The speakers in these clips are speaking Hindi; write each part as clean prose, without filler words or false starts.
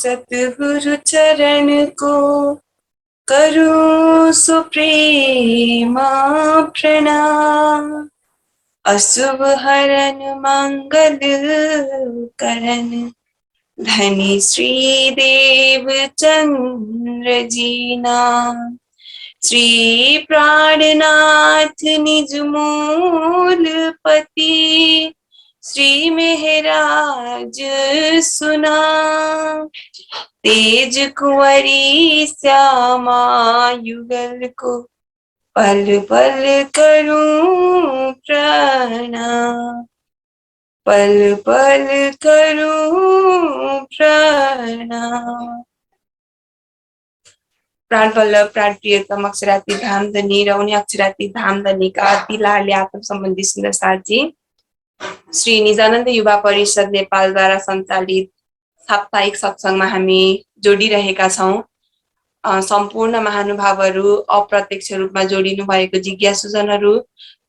सतगुरु चरण को करूं सुप्रेम प्रणाम। अशुभ हरन मंगल करण धनी श्री देव चंद्र जी नाम। श्री प्राणनाथ निज मूल पति श्री मेहराज सुना। तेज कुंवरी श्यामा युगल को पल पल करूं प्रणाम। पल पल करूं प्रणाम। प्राण वल्लभ प्राण प्रियतम अक्षराती धामधनी र उनी अक्षराती धामधनीका अति लाडले आत्म सम्बन्धी सुन्दर साथी श्री निजानन्द युवा परिषद नेपालद्वारा सञ्चालित साप्ताहिक सत्सङ्गमा हामी जोडिरहेका छौँ। सम्पूर्ण महानुभावहरू, अप्रत्यक्ष रूपमा जोडिनु भएको जिज्ञासुजनहरू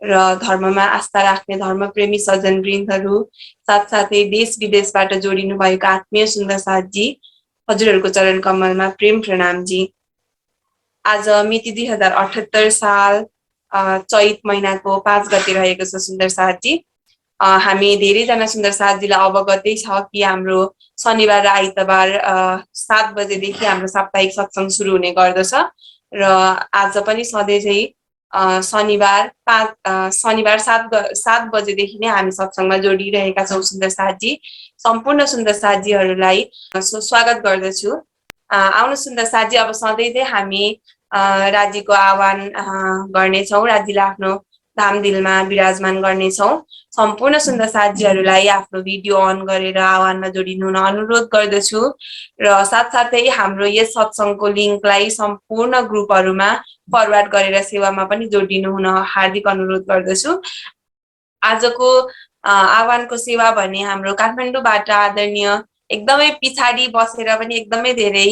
र धर्ममा आस्था राख्ने धर्मप्रेमी सज्जनवृन्दहरू, साथसाथै देश विदेशबाट जोडिनु भएको आत्मीय सुन्दर साथजी, हजुरहरूको चरण कमलमा प्रेम प्रणाम जी। आज मिति 2078 साल चैत महिनाको 5 गते रहेको छ सुन्दर साथजी। हामी धेरैजना सुन्दर साथजीलाई अवगतै छ कि हाम्रो शनिबार र आइतबार 7 बजेदेखि हाम्रो साप्ताहिक सत्सङ्ग सुरु हुने गर्दछ र आज पनि सधैँ चाहिँ शनिबार 7 बजेदेखि नै हामी सत्सङ्गमा जोडिरहेका छौँ सुन्दर साथजी। सम्पूर्ण सुन्दर साथजीहरूलाई स्वागत गर्दछु। आउनु सुन्दर साथजी, अब सधैँ चाहिँ हामी राज्यको आह्वान गर्नेछौँ, राज्यलाई आफ्नो धामदिलमा विराजमान गर्नेछौँ। सम्पूर्ण सुन्दर साथजीहरूलाई आफ्नो भिडियो अन गरेर आह्वानमा जोडिनु हुन अनुरोध गर्दछु र साथसाथै हाम्रो यस सत्सङ्गको लिङ्कलाई सम्पूर्ण ग्रुपहरूमा फरवार्ड गरेर सेवामा पनि जोडिनु हुन हार्दिक अनुरोध गर्दछु। आजको आह्वानको सेवा भने हाम्रो काठमाडौँबाट आदरणीय एकदमै पछाडि बसेर पनि एकदमै धेरै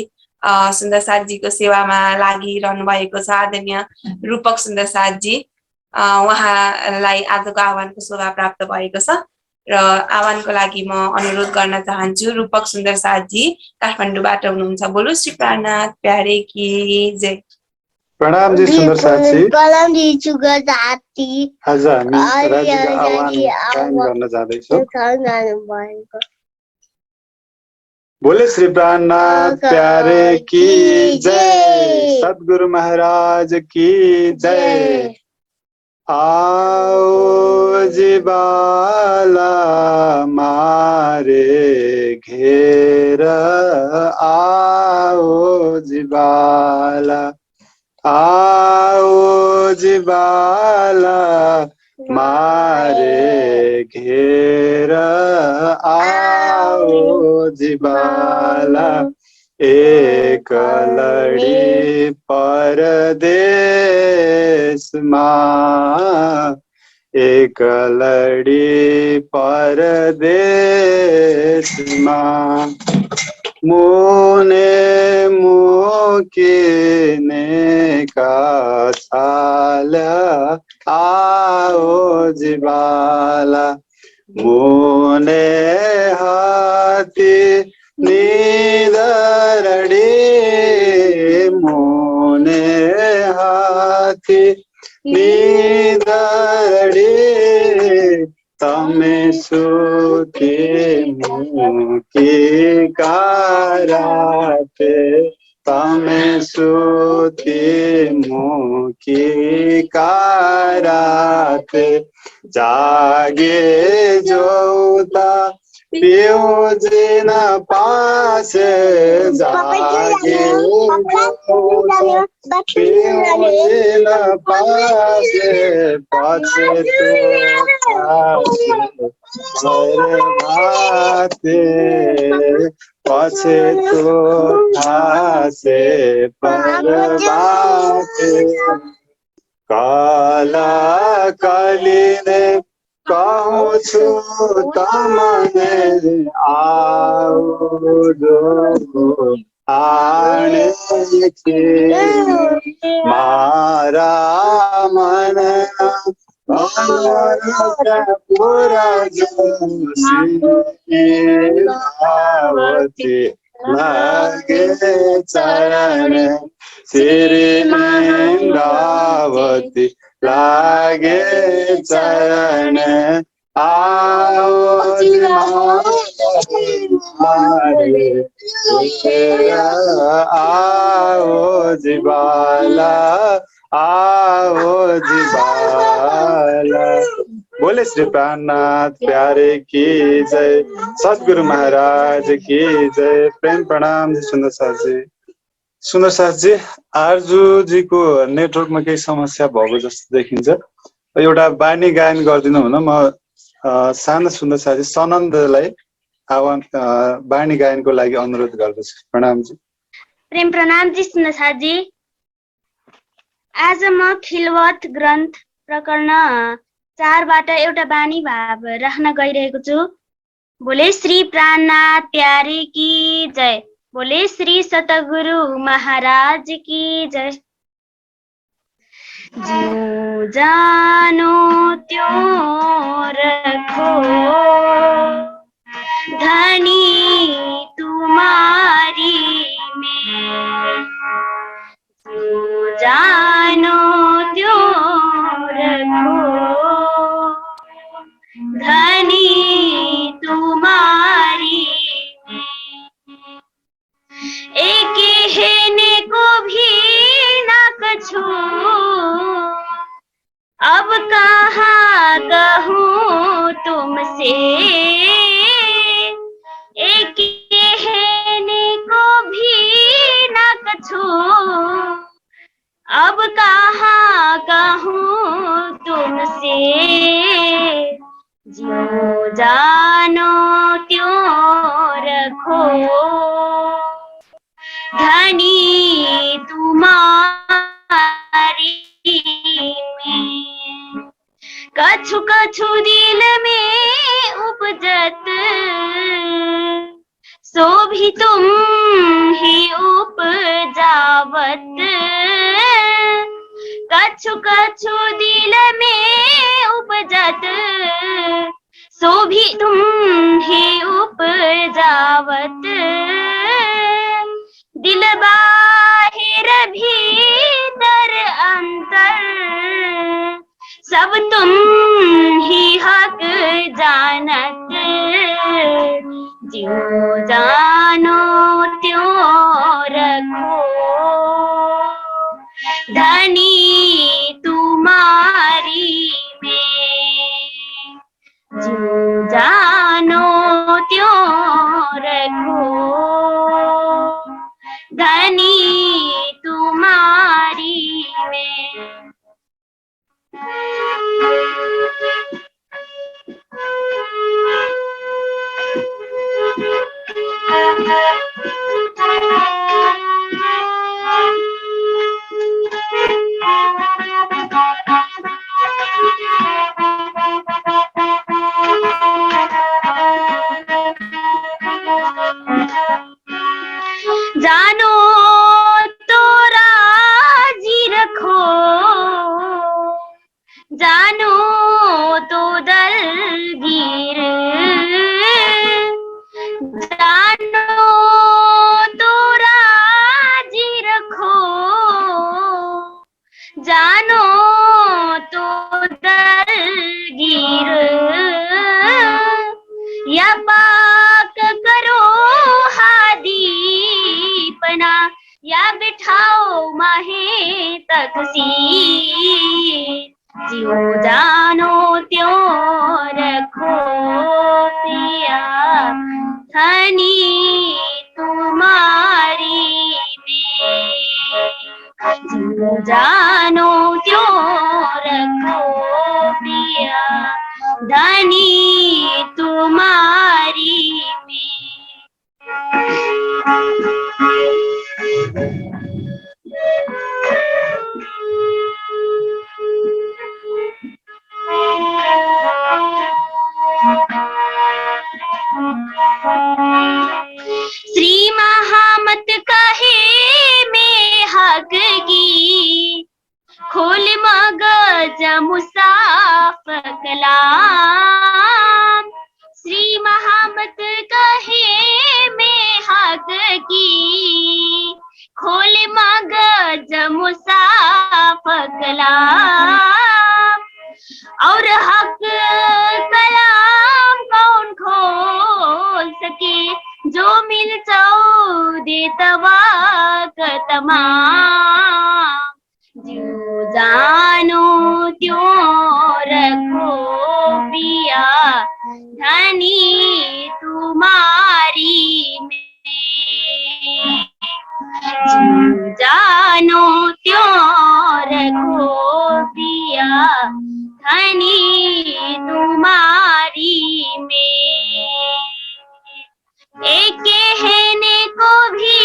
सुन्दर साथजीको सेवामा लागिरहनु भएको छ आदरणीय रूपक सुन्दर साथजी। उहाँलाई आजको आह्वानको शोभा प्राप्त भएको छ र आह्वानको लागि म अनुरोध गर्न चाहन्छु। रूपक सुन्दर साथजी काठमाडौँबाट हुनुहुन्छ। बोलो श्री प्राणनाथ प्यारे की जय। प्रणाम जी सुन्दर साथी। प्रणाम जी सुन्दर साथी। आज हामी राज्यको आह्वान गर्न जाँदैछौँ। बोले श्री प्राणनाथ प्यारे की जय। सद्गुरु महाराज की जय। आओ जिबाला मारे घेर, आओ जिबाला, आओ जिबाला मारे घेर, आओ जिबाला एक लड़ी परदेशमा, एक लड़ी परदेशमा मुने मुकिने का छाल, आओ जिबाला मुने हाथी निदरडी, मुने हाथी निदरडी तमे सुती मुकी काराते, तमे सुती मुकी काराते जागे जोता पिउजिन पासे, जागे पिउजिन पासे पछि भाते, पछि तो खासे पर भाते काला कालीने कहूँ छु तमने आओ जो आने के मारा मन पूरा जोशी आवती लागे चरण श्री इंद्रावती लागे चरण आओ आओ जिबाला आओ जिबाला। बोले श्री प्राणनाथ प्यारे की जय, सदगुरु महाराज की जय। प्रेम प्रणाम जी सुन्दर साथ जी। सुन्दर साथ जी, आर्जुजीको नेटवर्कमा केही समस्या भएको जस्तो देखिन्छ। एउटा बानी गायन गरिदिनु हुन। म सानो सुन्दर साथी सनन्दलाई आह्वान बानी गायनको लागि अनुरोध गर्दछु। प्रणाम जी। प्रेम प्रणाम जी सुन्दर साथी। आज म खिलवत ग्रन्थ प्रकरण 4बाट एउटा बानी भाव राख्न गइरहेको छु। बोले श्री प्राणनाथ प्यारे की जय, बोले श्री सतगुरु महाराज की जय। जो जानो त्यों रखो धनी तुम्हारी में, जो जानो त्यों रखो धनी तुम्हारी में। एक हेने को भी न कछू अब कहाँ कहूँ तुमसे, एक हेने को भी न कछू अब कहाँ कहूँ तुमसे। जो जानो त्यों रखो धनी तुम्हारी में। कछु कछु दिल में उपजत सो भी तुम ही उपजावत। कछु कछु दिल में उपजत सो भी तुम ही उपजावत। दिल बाहिर भीतर अंतर सब तुम ही हक जानत। जो जानो त्यों रखो धनी तुम्हारी में। जो जानो त्यों रखो धनी तुम्हारी में। जानो तो राजी रखो जानो तो दलगीर। जानो तो राजी रखो जानो तो दलगीर। या पाक करो हादीपना या बिठाओ माहे तकसीर। जो जानो त्यों रखो पिया धनी तुम्हारी में। जो जानो त्यों रखो पिया धनी तुम्हारी में। श्री महामत कहे में हक की खोल मगज मुसाफ कलाम। खिलाफ कलाम और हक कलाम कौन खोल सके जो मिल चौदह तबाक तमाम जो जानो त्यों रखो पिया धनी तुम्हारी में जो जानो त्यों रखो पिया धनी तुम्हारी में एक कहने को भी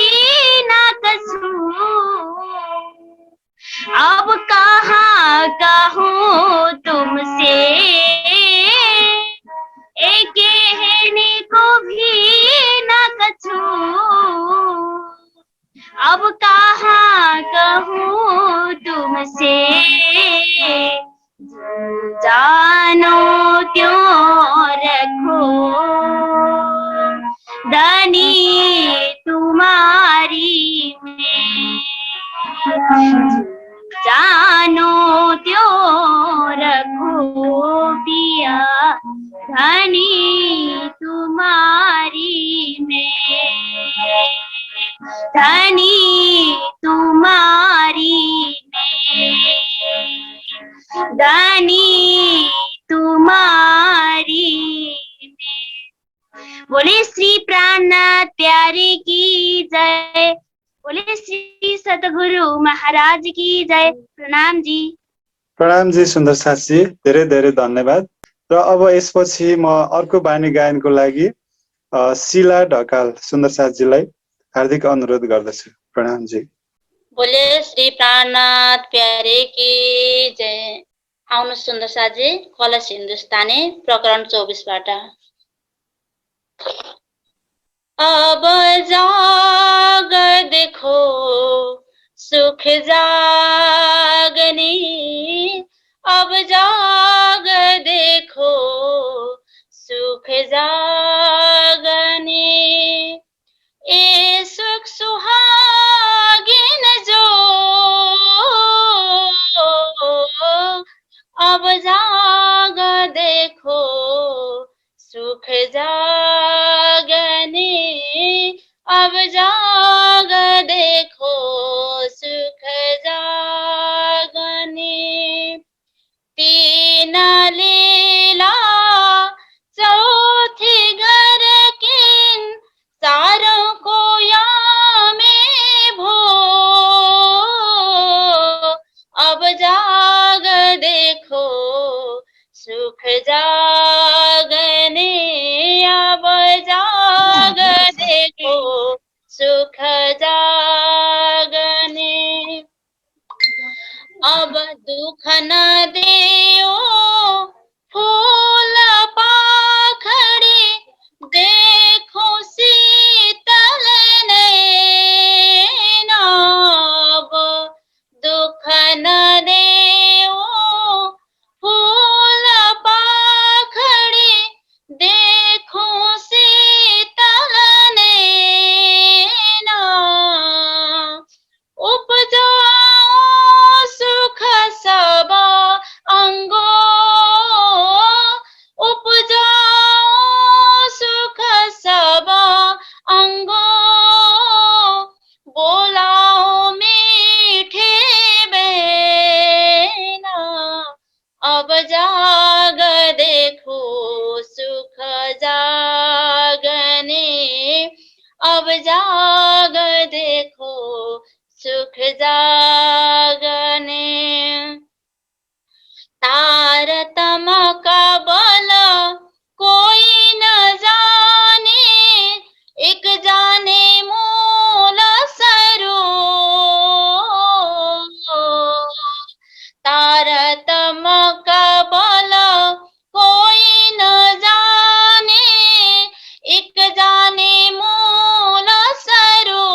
ना कसूर अब कहाँ कहूँ तुमसे एक कहने को भी ना कछू अब कहाँ कहूँ तुमसे जानो त्यों रखो धनी तुम्हारी में जानो त्यों रखो पिया धनी तुम्हारी में धनी तुम्हारी में धनी तुम्हारी में। बोले श्री प्राणनाथ प्यारे की जय। बोले श्री सतगुरु महाराज की जय। प्रणाम जी सुन्दर साथी, धेरै धेरै धन्यवाद। र अब यसपछि म अर्को बानी गायनको लागि शिला ढकाल सुन्दर साथीलाई हार्दिक अनुरोध गर्दछु। प्रणाम जी। बोले श्री प्राणनाथ प्यारे की जय। आउनु सुन्दर साथी, कलश हिन्दुस्तानी प्रकरण 24 बाट। अब जाग देखो सुख जागनी, अब जाग देखो सुख जागनी, ए सुख सुहागिन जो अब जाग देखो सुख जागनी, अब जाग देखो सुख जागनी। तीन लीला चौथी घर किन सारों को यामे भो, अब जाग देखो सुख जागने, अब जाग देखो सुख जागने। अब दुख न देओ फूल पाखड़ी, देखो शीतल नैन, अब दुख न देओ फूल पाखड़ी, देखो शीतल नैन, उपजाओ सुख सब अंगो, उपजाओ सुख सब अंगो, बोलाओ मीठे बहना, अब जाग देखो सुख जागने, अब जाग देखो सुख जागने। तारतम का बल कोई न जाने, एक जाने मूल सरो, तारतम का बल कोई न जाने, एक जाने मूल सरो,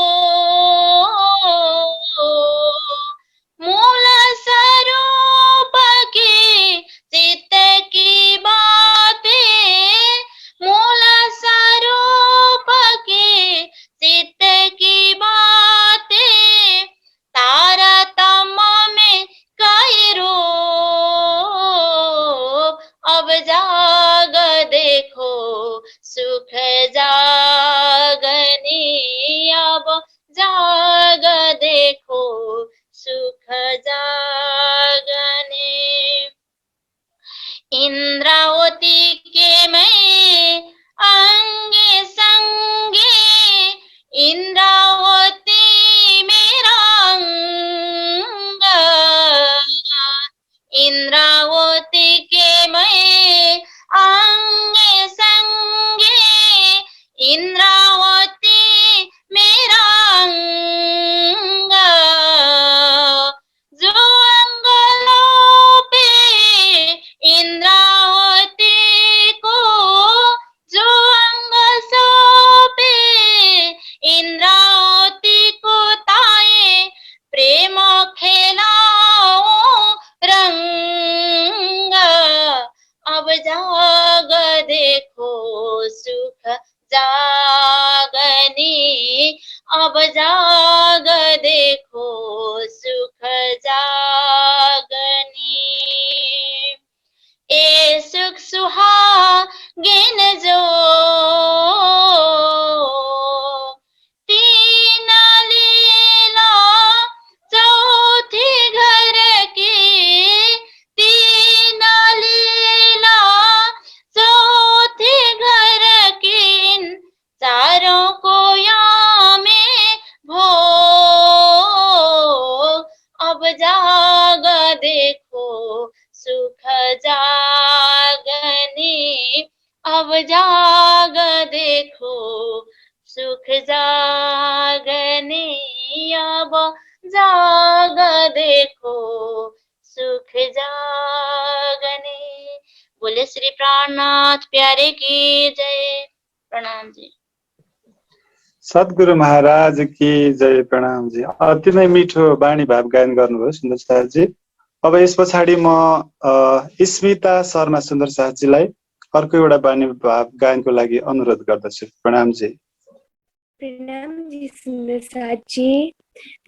जाग देखो सुख जागने, अब जाग देखो सुख जागने, अब जाग देखो सुख जागने। बोले श्री प्राणनाथ प्यारे की जय। प्रणाम जी। सद्गुरु महाराज की जय। प्रणाम जी। अति नै मिठो बाणी भाव गायन गर्नुभयो सुन्दर साथजी। अब यस पछाडि म स्मिता शर्मा सुन्दर साथजीलाई अर्को एउटा बाणी भाव गायनको लागि अनुरोध गर्दछु। प्रणाम जी। प्रणाम जी सुंदर साथ जी।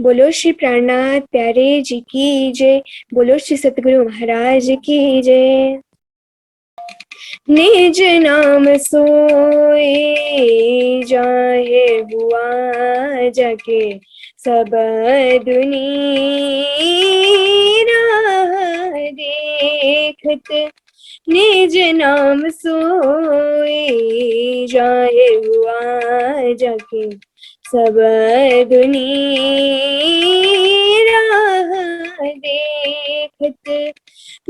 बोलो श्री प्राणनाथ प्यारे जी की जय। बोलो श्री सतगुरु महाराज की जय। निज नाम सोए जाहे हुआ जाके सब दुनिया देखत, निज नाम सोए जाहे हुआ जाके सब दुनिया देखत,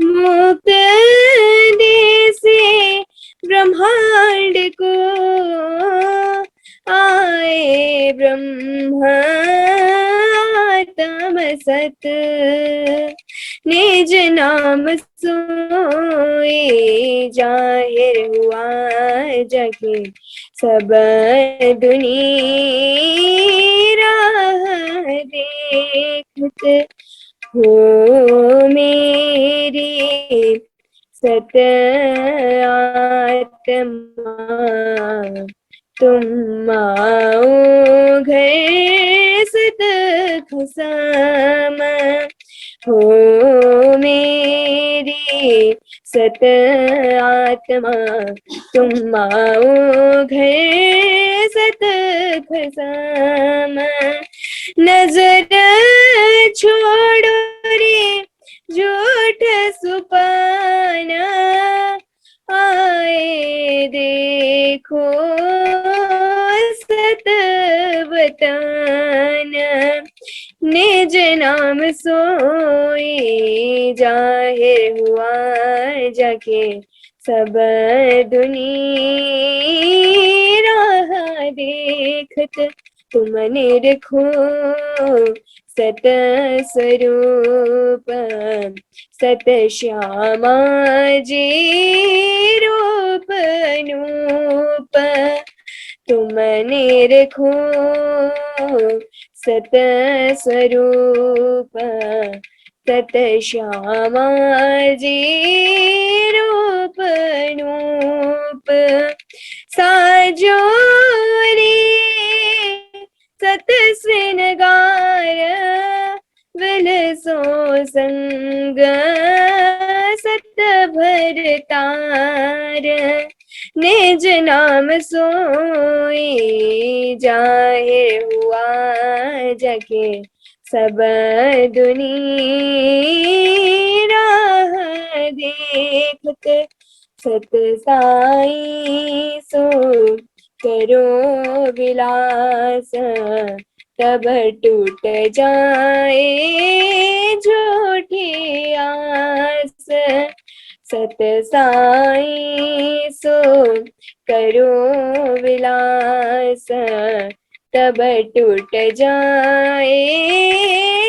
मुक्त देसे ब्रह्मांड को आए ब्रह्मात्म सत, निज नाम सोए जाहिर हुआ जगे सब दुनिया देखत, हो मेरी सत आत्मा तुम आओ घर सत खसामा, हो मेरी सत आत्मा तुम आओ घर सत खसामा, नजर छोड़ो रे झूठ सुपाना, आए देखो सत बताना, निज नाम सोए जाहिर हुआ जाके सब दुनिया देखत, तुम निरखो सत स्वरूप सत श्यामा जी रूप नूप, तुम निरखो सत स्वरूप सत श्यामा जी रूप नूप, साजो रे सत श्रृंगार विलसो संग सत भरतार, निज नाम सोए जाहिर हुआ जगे सब दुनिया देखत, सत साई सो करो विलास तब टूट जाए झूठी आस, सत साई सो करो विलास तब टूट जाए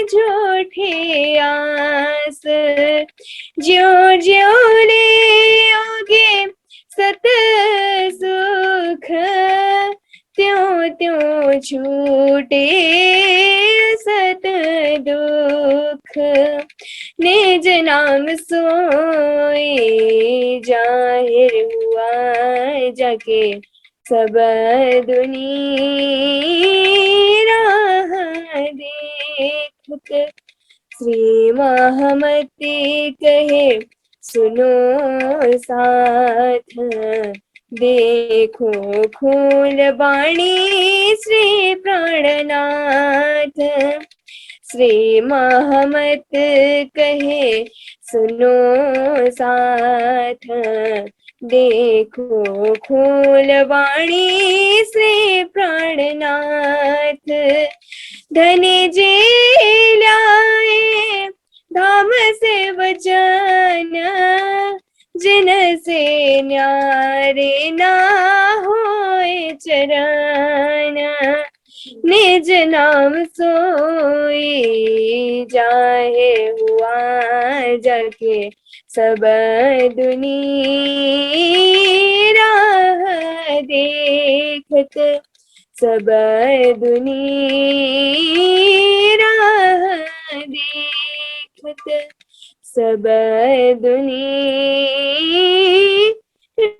झूठी आस, ज्यो ज्यो ले ओगे सत सुख त्यों त्यों छूटे सत दुख, निज नाम सोए जाहिर हुआ जाके सब दुनिया देखत, श्री महामती कहे सुनो साथ देखो खूल बाणी श्री प्राणनाथ, श्री महामत कहे सुनो साथ देखो खूल बाणी श्री प्राणनाथ, धन जे लाए नाम से बचाना, जिन से न्यारे ना होए चराना। निज नाम सोई जाहे हुआ जाके, सब दुनी राह देखत, सब दुनी राह देखत, सब दुनी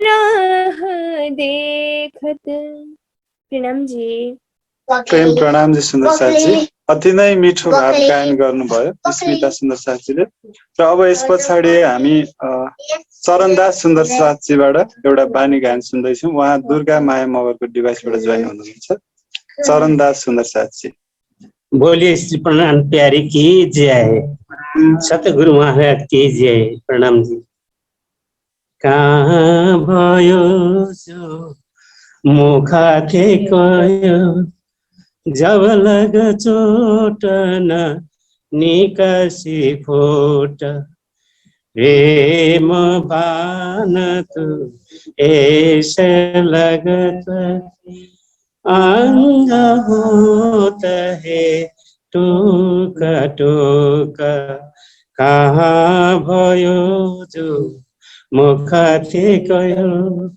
राह देखत। प्रणाम जी। प्रेम प्रणाम जी सुन्दर साथी, अति नै मिठो भाव गायन गर्नुभयो स्मिता सुन्दर साथीले। र अब यस पछाडि हामी चरणदास सुन्दर साथीबाट एउटा बानी गायन सुन्दैछौँ। उहाँ दुर्गा माया मगरको डिभाइसबाट जोइन हुनुहुन्छ। चरणदास सुन्दर साथी। बोलिए श्री प्रणाम प्यारी की जय, सतगुरु महाराज की जय। प्रणाम जी। कहाँ भयो जो मुखा थे कयो, जब लग चोट न निकासी खोट, प्रेम बान तू ऐसे लगत, अंग होत है टूका टूका। कहाँ भयो जो मुख थे कयो,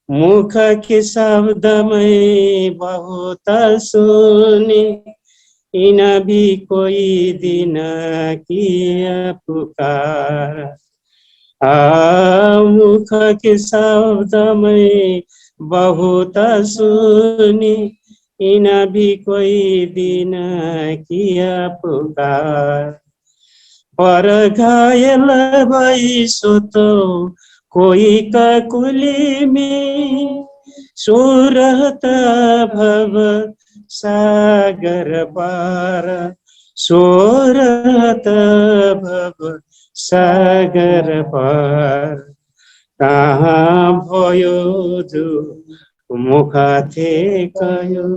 मुख के शब्द में बहुत सुनी, इन भी कोई दिन किया पुकार। मुख के शब्द में बहुत सुनी, इन भी कोई दिन किया पुकार। पर घायल भई सोतो कोई ककुली में, सुरत भव सागर पार, सुरत भव सागर पार। कहाँ भयो जो मुख थे कयो,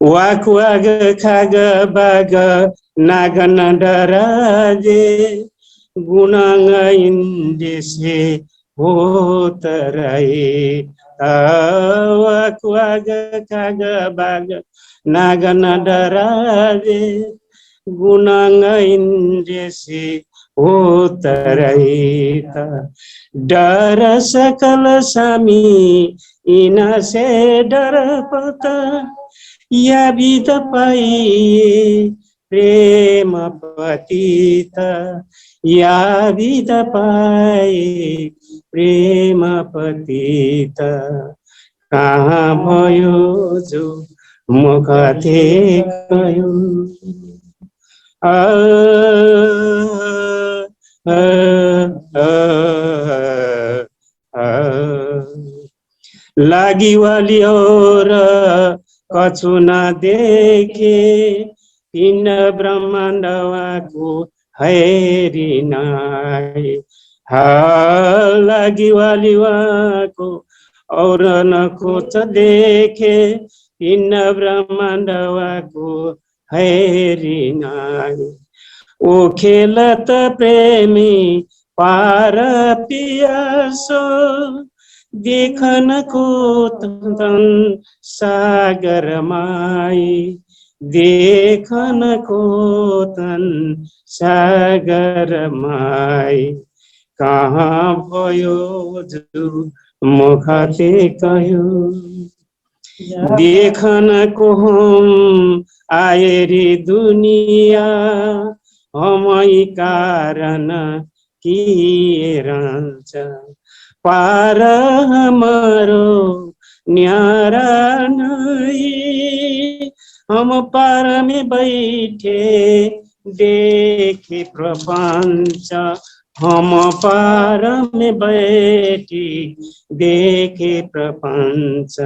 वाक वाग खाग बाग नागन डराजे, गुणांग इंद्र से होत रहे। वाक वाग खाग बाग नागन डराजे, गुणांग इंद्र से होत रहे। डर सकल सामी इना से डर पता, या विध पाइए प्रेम पतिता, या विध पाए प्रेम पतिता। कहाँ भयो जो मुख थे कयो, लागी वाली और कछु न देखे, इन ब्रह्मांडवाको हैरी नाय। लागी वाली वाको और न कुछ देखे, इन ब्रह्मांडवाको हैरी नाय। ओ खेलत प्रेमी पार पियासो, देखन को तन सागर माई, देखन को तन सागर माई। कहाँ भयो जो मुख थे कयो, देखन को हम आए रे दुनिया, हमई कारण किए रहन्छ। पार हमारो न्यारा नहीं, हम पार में बैठे देखे प्रपंच, हम पार में बैठी देखे प्रपंच।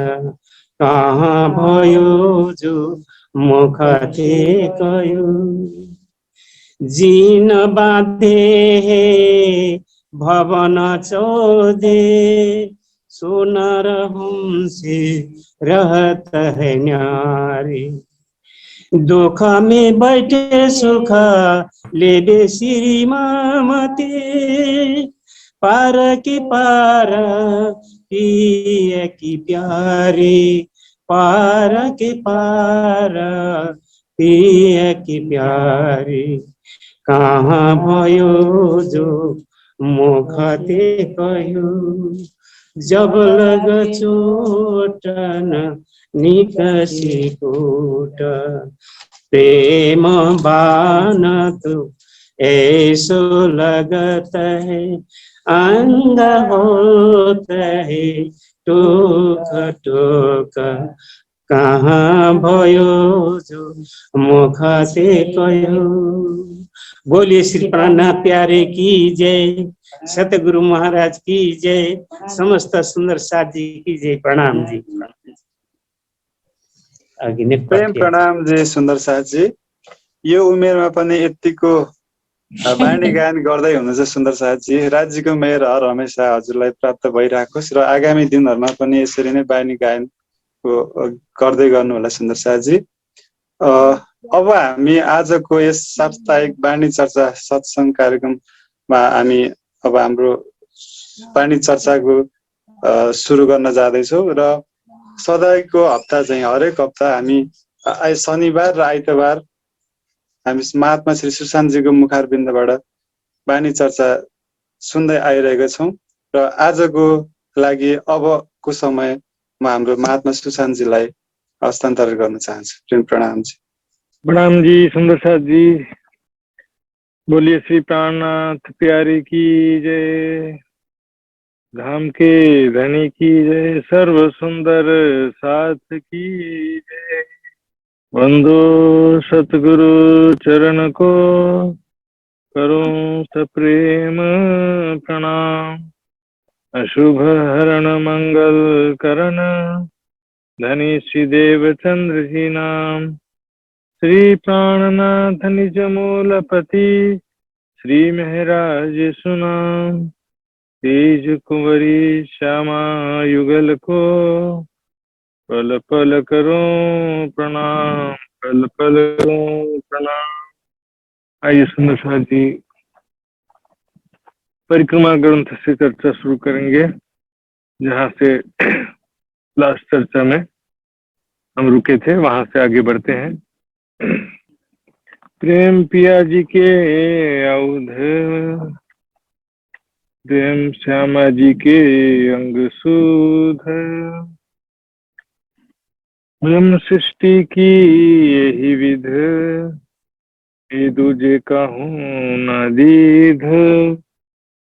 कहाँ भयो जो मुख थे कयो, जीन बाँधे भवन चौधे, सो नर हमसे रहता है न्यारे। दुख में बैठे सुख लेबे श्रीमती, पार की पार पिया की प्यारी, पार की पार पिया की प्यारी। कहाँ भयो जो मुखते कह्यो, जब लग चोट न निकसी कोट। प्रेम बान तो ऐसो लगता है, अंग होता है टोक टोक। कहाँ भयो जो मुख से कहो। बोलिए श्री प्राणनाथ प्यारे की जय, सतगुरु महाराज की जय, समस्त सुंदर साथ जी की जय। प्रणाम जी। प्रेम प्रणाम जी सुन्दर साथजी। यो उमेरमा पनि यतिको बानी गायन गर्दै हुनुहुन्छ सुन्दर साथजी। राज्यको मेयर हर हमेसा हजुरलाई प्राप्त भइराखोस् र आगामी दिनहरूमा पनि यसरी नै बानी गायनको गर्दै गर्नु होला सुन्दर साथजी। अब हामी आजको यस साप्ताहिक बानी चर्चा सत्संग कार्यक्रममा हामी अब हाम्रो बानी चर्चाको सुरु गर्न जाँदैछौँ र सधैँको हप्ता चाहिँ हरेक हप्ता हामी शनिबार र आइतबार हामी महात्मा श्री सुशान्तजीको मुखारबिन्दबाट बानी चर्चा सुन्दै आइरहेका छौँ र आजको लागि अबको समय म हाम्रो महात्मा सुशान्तजीलाई हस्तान्तरण गर्न चाहन्छु। प्रेम प्रणाम जी। प्रणाम जी सुंदर साथ जी। बोलिए श्री प्राणनाथ प्यारे की जय, धाम के धनी की जय, सर्व सुंदर साथ की जय। वंदो सतगुरु चरण को करूं सप्रेम प्रणाम। अशुभ हरण मंगल करण, धनी श्री देवचंद्र जी नाम। श्री प्राणनाथ निज मूलपति, श्री महराज सुनाम। तेज कुंवरी श्यामा युगल को, पल पल करो प्रणाम, पल पल करो प्रणाम। आइए सुंदर साथ जी परिक्रमा ग्रंथ से चर्चा शुरू करेंगे, जहाँ से लास्ट चर्चा में हम रुके थे वहां से आगे बढ़ते हैं। प्रेम पिया जी के औध, प्रेम श्यामा जी के अंग सूध। ब्रह्म सृष्टि की यही विध, ए दूजे का हूँ न दीध,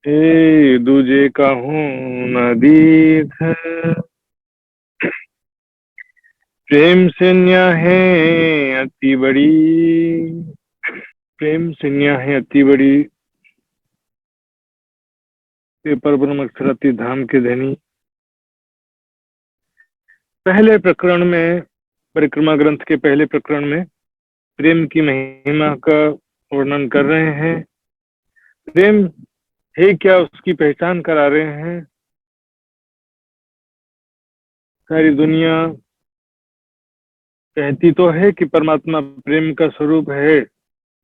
ए दूजे का हूँ न दीध। प्रेम से न्याय है अति बड़ी, प्रेम से न्याय है अति बड़ी। ये परब्रह्म अक्षर अति धाम के धनी पहले प्रकरण में, परिक्रमा ग्रंथ के पहले प्रकरण में प्रेम की महिमा का वर्णन कर रहे हैं। प्रेम है क्या उसकी पहचान करा रहे हैं। सारी दुनिया कहती तो है कि परमात्मा प्रेम का स्वरूप है,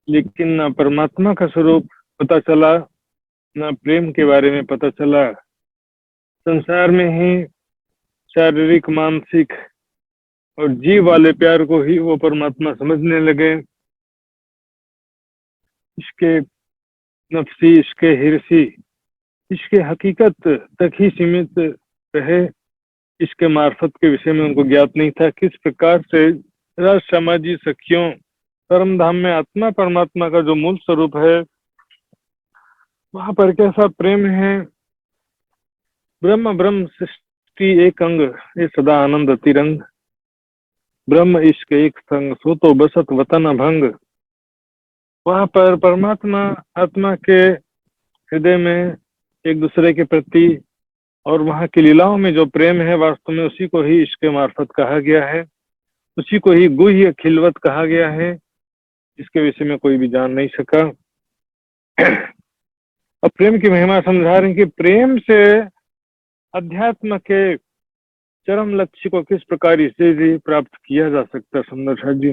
लेकिन ना परमात्मा का स्वरूप पता चला, ना प्रेम के बारे में पता चला। संसार में ही शारीरिक, मानसिक और जीव वाले प्यार को ही वो परमात्मा समझने लगे। इसके नफसी, इसके हिरसी, इसके हकीकत तक ही सीमित रहे। इसके मार्फत के विषय में उनको ज्ञात नहीं था किस प्रकार से राज समाजी सखियों परम धाम में आत्मा परमात्मा का जो मूल स्वरूप है वहां पर कैसा प्रेम है। ब्रह्म ब्रह्म सृष्टि एक अंग, ये सदा आनंद अतिरंग। ब्रह्म इश्क एक संग, सो तो बसत वतन भंग। वहां पर परमात्मा आत्मा के हृदय में एक दूसरे के प्रति और वहां की लीलाओं में जो प्रेम है, वास्तव में उसी को ही इश्क के मार्फत कहा गया है, उसी को ही गुह्य खिलवत कहा गया है, जिसके विषय में कोई भी जान नहीं सका। अब प्रेम की महिमा समझा रहे हैं कि प्रेम से अध्यात्म के चरम लक्ष्य को किस प्रकार इसे भी प्राप्त किया जा सकता है सुंदर साथ जी।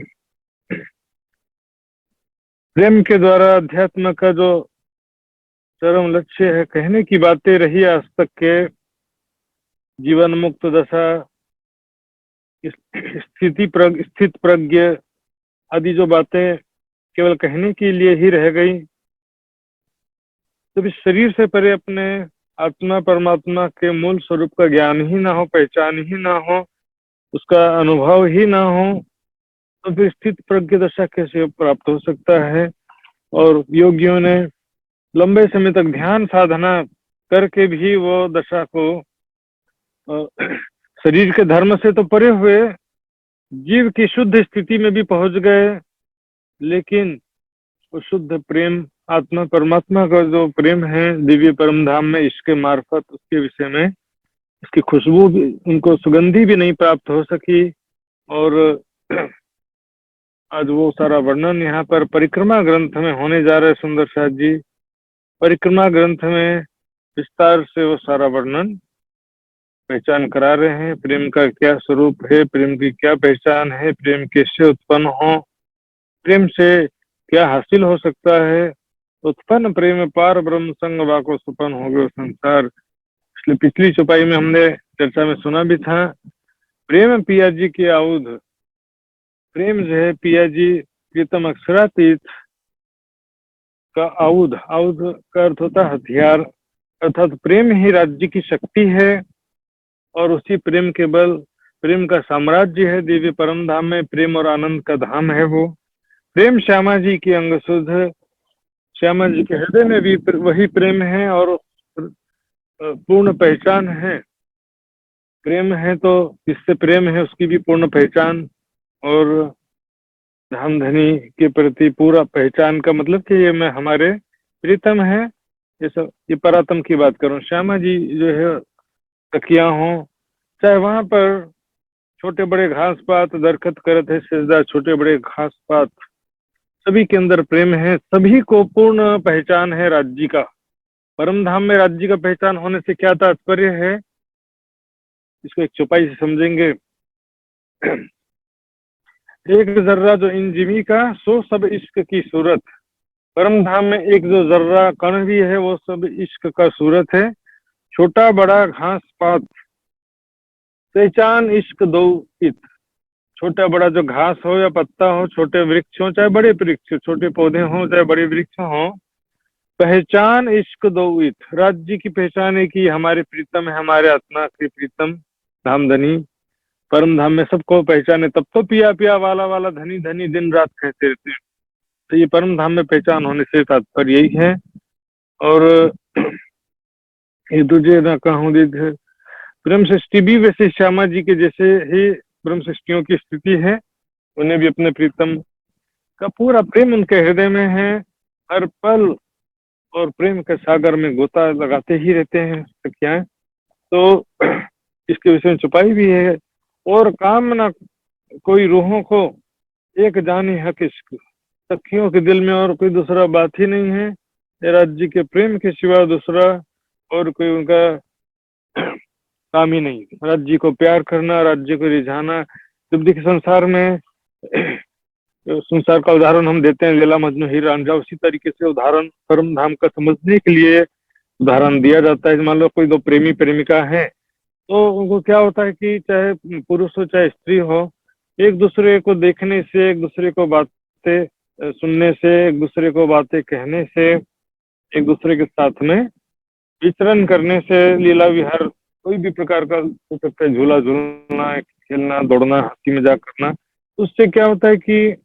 प्रेम के द्वारा अध्यात्म का जो चरम लक्ष्य है, कहने की बातें रही आज तक के जीवन मुक्त दशा, स्थित प्रज्ञ आदि जो बातें केवल कहने के लिए ही रह गई। जब इस शरीर से परे अपने आत्मा परमात्मा के मूल स्वरूप का ज्ञान ही ना हो, पहचान ही ना हो, उसका अनुभव ही ना हो, तो फिर स्थित प्रज्ञ दशा कैसे प्राप्त हो सकता है। और योगियों ने लंबे समय तक ध्यान साधना करके भी वो दशा को शरीर के धर्म से तो परे हुए जीव की शुद्ध स्थिति में भी पहुंच गए, लेकिन वो शुद्ध प्रेम आत्मा परमात्मा का जो प्रेम है दिव्य परम धाम में, इसके मार्फत उसके विषय में इसकी खुशबू भी, उनको सुगंधी भी नहीं प्राप्त हो सकी। और आज वो सारा वर्णन यहाँ पर परिक्रमा ग्रंथ में होने जा रहा है। सुंदर साथ जी परिक्रमा ग्रंथ में विस्तार से वो सारा वर्णन पहचान करा रहे हैं। प्रेम का क्या स्वरूप है, प्रेम की क्या पहचान है, प्रेम कैसे उत्पन्न हो, प्रेम से क्या हासिल हो सकता है। उत्पन्न प्रेम पार ब्रह्म संग वाको सुपन हो गयो संसार। इसलिए पिछली चौपाई में हमने चर्चा में सुना भी था, प्रेम पिया जी की आउध। प्रेम जो है पिया जी प्रीतम अक्षरातीत का आउध। आउध का अर्थ होता है हथियार, अर्थात प्रेम ही राज्य की शक्ति है और उसी प्रेम के बल प्रेम का साम्राज्य है दिव्य परम धाम में। प्रेम और आनंद का धाम है वो प्रेम। श्यामा जी की अंग शुद्ध, श्यामा जी के हृदय में भी वही प्रेम है और पूर्ण पहचान है। प्रेम है तो जिससे प्रेम है उसकी भी पूर्ण पहचान, और धन धनी के प्रति पूरा पहचान का मतलब कि ये मैं हमारे प्रीतम है, ये सब ये परातम की बात करूं। श्यामा जी जो है तकिया हो, चाहे वहां पर छोटे बड़े घास पात दरखत करत है सिजदा, छोटे बड़े घास पात सभी के अंदर प्रेम है। सभी को पूर्ण पहचान है राज्य का। परम धाम में राज्य का पहचान होने से क्या तात्पर्य है, इसको एक चौपाई से समझेंगे। एक जर्रा जो इन जिमी का सो सब इश्क की सूरत। परम धाम में एक जो जर्रा कण भी है वो सब इश्क का सूरत है। छोटा बड़ा घास पात पहचान इश्क दो इत। छोटा बड़ा जो घास हो या पत्ता हो, छोटे वृक्ष हो चाहे बड़े वृक्ष, छोटे पौधे हो चाहे बड़े वृक्ष हो, पहचान इश्क दो इत। राज्य की पहचान है कि हमारे प्रीतम है, हमारे आत्मा के प्रीतम धामधनी परम धाम में सबको पहचाने। तब तो पिया पिया वाला वाला धनी धनी दिन रात कहते रहते हैं। तो ये परम धाम में पहचान होने से तात्पर्य यही है। और ये तुझे ना कहूँ दीद ब्रह्म सृष्टि भी वैसे श्यामा जी के जैसे ही ब्रह्म सृष्टियों की स्थिति है। उन्हें भी अपने प्रीतम का पूरा प्रेम उनके हृदय में है हर पल, और प्रेम के सागर में गोता लगाते ही रहते हैं सखियाएं। तो इसके विषय में छुपाई भी है। और कामना कोई रूहों को एक जानी हक इश्क। सखियों के दिल में और कोई दूसरा बात ही नहीं है, राज्य के प्रेम के सिवा दूसरा और कोई उनका काम ही नहीं। राज्य को प्यार करना, राज्य को रिझाना। जब देखिए संसार में संसार का उदाहरण हम देते हैं लीला मजनू हीर रांझा, उसी तरीके से उदाहरण परम धाम का समझने के लिए उदाहरण दिया जाता है। मान लो कोई दो प्रेमी प्रेमिका है तो उनको क्या होता है कि चाहे पुरुष हो चाहे स्त्री हो, एक दूसरे को देखने से, एक दूसरे को बातें सुनने से, एक दूसरे को बातें कहने से, एक दूसरे के साथ में विचरण करने से, लीला विहार कोई भी प्रकार का हो सकता है, झूला झूलना, खेलना, दौड़ना, हंसी मजाक करना, उससे क्या होता है कि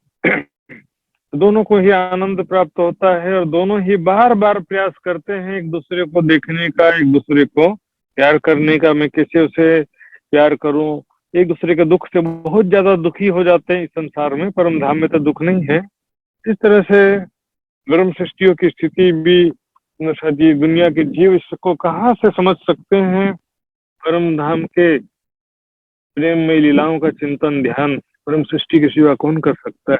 दोनों को ही आनंद प्राप्त होता है और दोनों ही बार बार प्रयास करते हैं एक दूसरे को देखने का, एक दूसरे को प्यार करने का। मैं कैसे उसे प्यार करूं, एक दूसरे के दुख से बहुत ज्यादा दुखी हो जाते हैं इस संसार में। परम धाम में तो दुख नहीं है। इस तरह से ब्रह्म सृष्टियों की स्थिति भी जी दुनिया के जीव इसको कहाँ से समझ सकते हैं। परम धाम के प्रेम में लीलाओं का चिंतन ध्यान परम सृष्टि के सिवा कौन कर सकता है।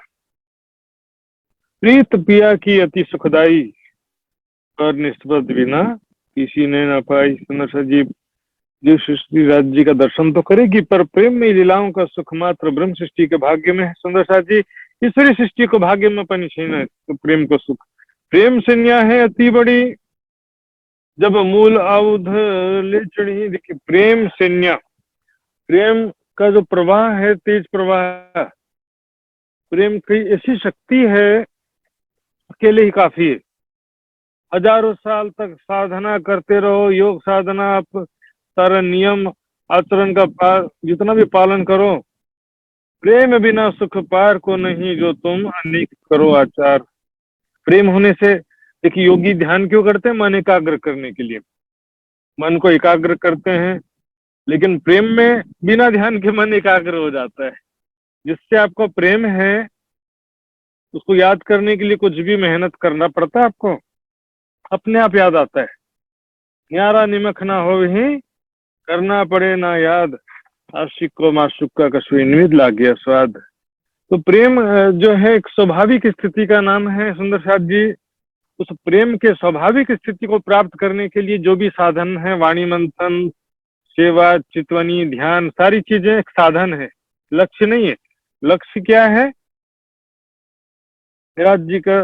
प्रीत पिया की अति सुखदाई, पर निस्बत बिना किसी ने न पाई। सुंदर सा जी जीव सृष्टि राज्य जी का दर्शन तो करेगी, पर प्रेम में लीलाओं का सुख मात्र ब्रह्म सृष्टि के भाग्य में है। सुंदर साथ जी, ईश्वरी सृष्टि को भाग्य में पनि छैन तो प्रेम को सुख। प्रेम संज्ञा है अति बड़ी, जब मूल आउध ले चढ़ी। देखिए प्रेम संज्ञा, प्रेम का जो प्रवाह है, तेज प्रवाह, प्रेम की ऐसी शक्ति है, अकेले ही काफी है। हजारों साल तक साधना करते रहो, योग साधना, आप सारा नियम आचरण का जितना भी पालन करो, प्रेम बिना सुख पार को नहीं, जो तुम अनेक करो आचार। प्रेम होने से देखिए योगी ध्यान क्यों करते हैं? मन एकाग्र करने के लिए, मन को एकाग्र करते हैं। लेकिन प्रेम में बिना ध्यान के मन एकाग्र हो जाता है। जिससे आपको प्रेम है उसको याद करने के लिए कुछ भी मेहनत करना पड़ता है आपको, अपने आप याद आता है। न्यारा निमक ना हो ही करना पड़े ना याद, आशिक को माशुक का कशु इनविद ला गया स्वाद। तो प्रेम जो है एक स्वाभाविक स्थिति का नाम है सुंदर साथ जी। उस प्रेम के स्वाभाविक स्थिति को प्राप्त करने के लिए जो भी साधन है, वाणी मंथन, सेवा, चितवनी, ध्यान, सारी चीजें एक साधन है, लक्ष्य नहीं है। लक्ष्य क्या है? राज्य जी का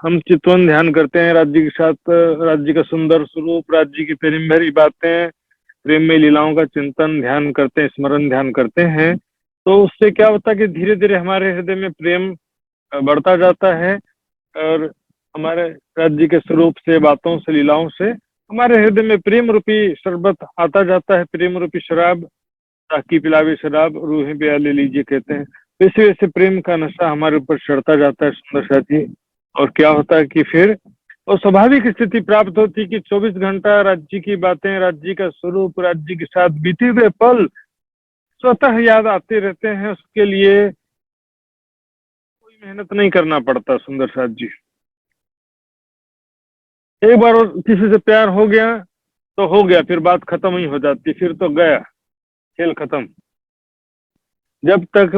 हम चितवन ध्यान करते हैं, राज्य जी के साथ राज्य जी का सुंदर स्वरूप, राज्य जी की प्रेम भरी बातें, प्रेम में लीलाओं का चिंतन ध्यान करते हैं, स्मरण ध्यान करते हैं। तो उससे क्या होता है कि धीरे धीरे हमारे हृदय में प्रेम बढ़ता जाता है और हमारे राज्य के स्वरूप से, बातों से, लीलाओं से हमारे हृदय में प्रेम रूपी शरबत आता जाता है। प्रेम रूपी शराब, ताकि पिलावे शराब रूहें प्याले लीजिए कहते हैं। वैसे वैसे प्रेम का नशा हमारे ऊपर चढ़ता जाता है सुंदर साथी। और क्या होता है कि फिर और स्वाभाविक स्थिति प्राप्त होती कि 24 घंटा राज्य की बातें, राज्य का स्वरूप, राज्य के साथ बीते हुए पल स्वतः याद आते रहते हैं। उसके लिए कोई मेहनत नहीं करना पड़ता सुंदर साथ जी। एक बार और किसी से प्यार हो गया तो हो गया, फिर बात खत्म ही हो जाती, फिर तो गया, खेल खत्म। जब तक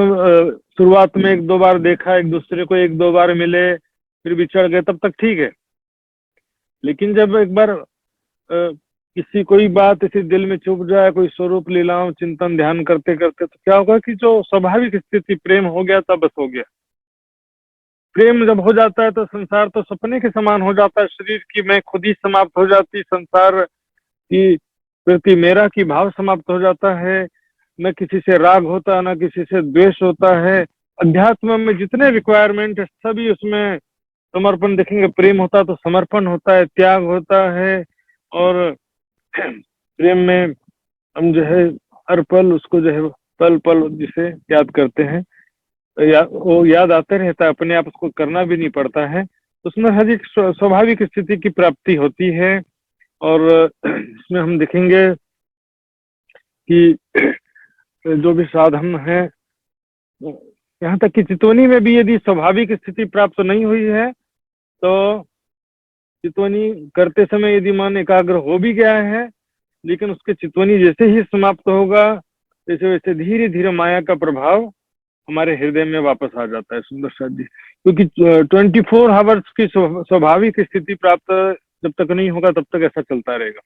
शुरुआत में एक दो बार देखा, एक दूसरे को एक दो बार मिले, फिर बिछड़ गए, तब तक ठीक है। लेकिन जब एक बार किसी कोई बात इसी दिल में चुभ जाए, कोई स्वरूप लीलाओं चिंतन ध्यान करते करते, तो क्या होगा कि जो स्वाभाविक स्थिति प्रेम हो गया तब बस हो गया। प्रेम जब हो जाता है तो संसार तो सपने के समान हो जाता है। शरीर की मैं खुद ही समाप्त हो जाती, संसार की प्रति मेरा की भाव समाप्त हो जाता है। न किसी से राग होता, न किसी से द्वेष होता है। अध्यात्म में जितने रिक्वायरमेंट है सभी उसमें समर्पण देखेंगे। प्रेम होता तो समर्पण होता है, त्याग होता है। और प्रेम में हम जो है हर पल उसको जो है पल पल जिसे याद करते हैं, वो याद आते रहता है, अपने आप उसको करना भी नहीं पड़ता है। उसमें हर एक स्वाभाविक स्थिति की प्राप्ति होती है। और इसमें हम देखेंगे कि जो भी साधन है, यहाँ तक कि चितवनी में भी यदि स्वाभाविक स्थिति प्राप्त नहीं हुई है तो चितवनी करते समय यदि मन एकाग्र हो भी गया है, लेकिन उसके चितवनी जैसे ही समाप्त होगा वैसे वैसे धीरे धीरे माया का प्रभाव हमारे हृदय में वापस आ जाता है सुंदर साथ जी। क्योंकि 24 आवर्स की स्वाभाविक स्थिति प्राप्त जब तक नहीं होगा तब तक ऐसा चलता रहेगा।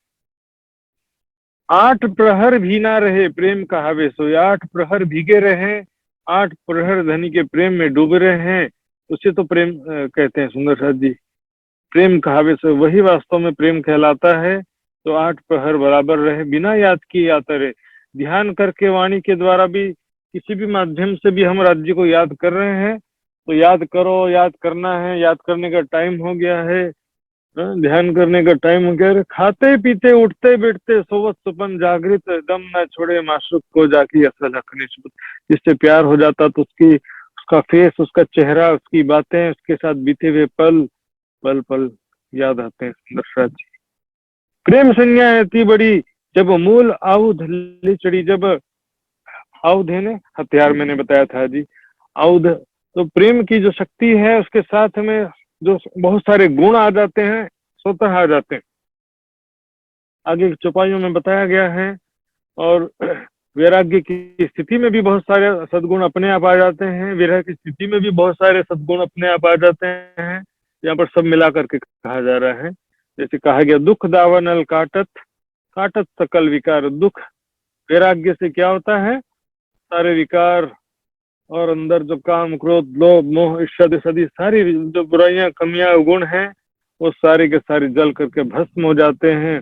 8 प्रहर भी ना रहे प्रेम कहावे सोई, 8 प्रहर भीगे रहे, 8 प्रहर धनी के प्रेम में डूब रहे हैं, उसे तो प्रेम कहते हैं सुंदर साथ जी। प्रेम कहावे से वही वास्तव में प्रेम कहलाता है। तो 8 प्रहर बराबर रहे, बिना याद किए आता रहे। ध्यान करके वाणी के द्वारा भी, किसी भी माध्यम से भी हम राज्य को याद कर रहे हैं तो याद करो, याद करना है, याद करने का टाइम हो गया है, ध्यान करने का टाइम हो गया है। खाते पीते उठते बैठते सोवत सुपन जागृत, दम न छोड़े माशुक को जाकी असल हकने। जिससे प्यार हो जाता तो उसका फेस, उसका चेहरा, उसकी बातें, उसके साथ बीते हुए पल पल पल याद आते हैं सुंदर साथ जी। प्रेम संज्ञा इतनी बड़ी, जब मूल आउध ले चढ़ी। जब आउध है ना हथियार, मैंने बताया था जी, आउध। तो प्रेम की जो शक्ति है उसके साथ में जो बहुत सारे गुण आ जाते हैं, स्वतः आ जाते हैं, आगे चौपाइयों में बताया गया है। और वैराग्य की स्थिति में भी बहुत सारे सद्गुण अपने आप आ जाते हैं, विरह की स्थिति में भी बहुत सारे सद्गुण अपने आप आ जाते हैं। यहाँ पर सब मिला करके कहा जा रहा है। जैसे कहा गया, दुख दावा नल काटत, काटत सकल विकार, दुख वैराग्य से क्या होता है, सारे विकार और अंदर जो काम क्रोध लोभ मोह ईर्ष्या सदी सारी जो बुराइयां कमियां गुण हैं वो सारे के सारे जल करके भस्म हो जाते हैं।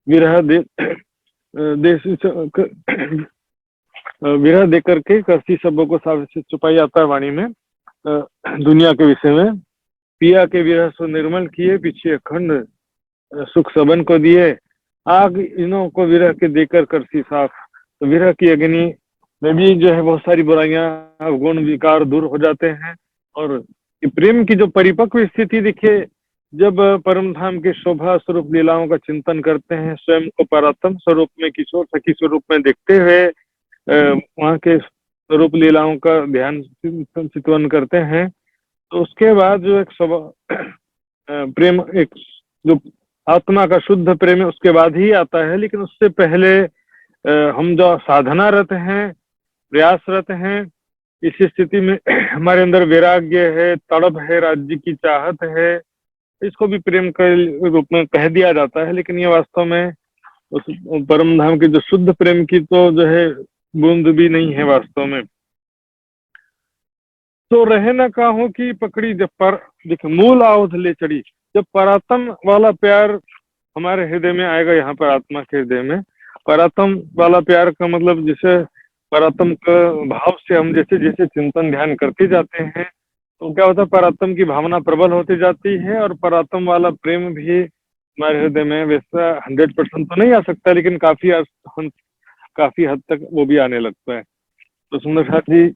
विरह विरह दे करके कसी शब्दों को साफ से छुपाई जाता है वाणी में। दुनिया के विषय में पिया के विरह सो निर्मल किए, पीछे अखंड सुख सबन को दिए, आग इन्हों को विरह के देकर करसी साफ। तो विरह की अग्नि में भी जो है बहुत सारी बुराइयां गुण विकार दूर हो जाते हैं। और प्रेम की जो परिपक्व स्थिति दिखे, जब परम धाम के शोभा स्वरूप लीलाओं का चिंतन करते हैं, स्वयं को परात्म स्वरूप में किशोर सखी स्वरूप में देखते हुए वहाँ के स्वरूप लीलाओं का ध्यान चिंतन करते हैं, तो उसके बाद जो एक प्रेम, एक जो आत्मा का शुद्ध प्रेम है उसके बाद ही आता है। लेकिन उससे पहले हम जो साधनारत हैं, प्रयासरत हैं, इस स्थिति में हमारे अंदर वैराग्य है, तड़प है, राज्य की चाहत है, इसको भी प्रेम के रूप में कह दिया जाता है। लेकिन ये वास्तव में उस परम धाम के जो शुद्ध प्रेम की तो जो है बूंद भी नहीं है वास्तव में। तो रहे न काहों की पकड़ी जब पर देख मूल आवध ले चढ़ी, जब परात्म वाला प्यार हमारे हृदय में आएगा, यहाँ पर आत्मा के हृदय में परात्म वाला प्यार का मतलब, जैसे परात्म का भाव से हम जैसे जैसे चिंतन ध्यान करते जाते हैं तो क्या होता है, परात्म की भावना प्रबल होती जाती है और परात्म वाला प्रेम भी हमारे हृदय में वैसा 100% तो नहीं आ सकता, लेकिन काफी हद तक वो भी आने लगता है। तो सुंदर साथ जी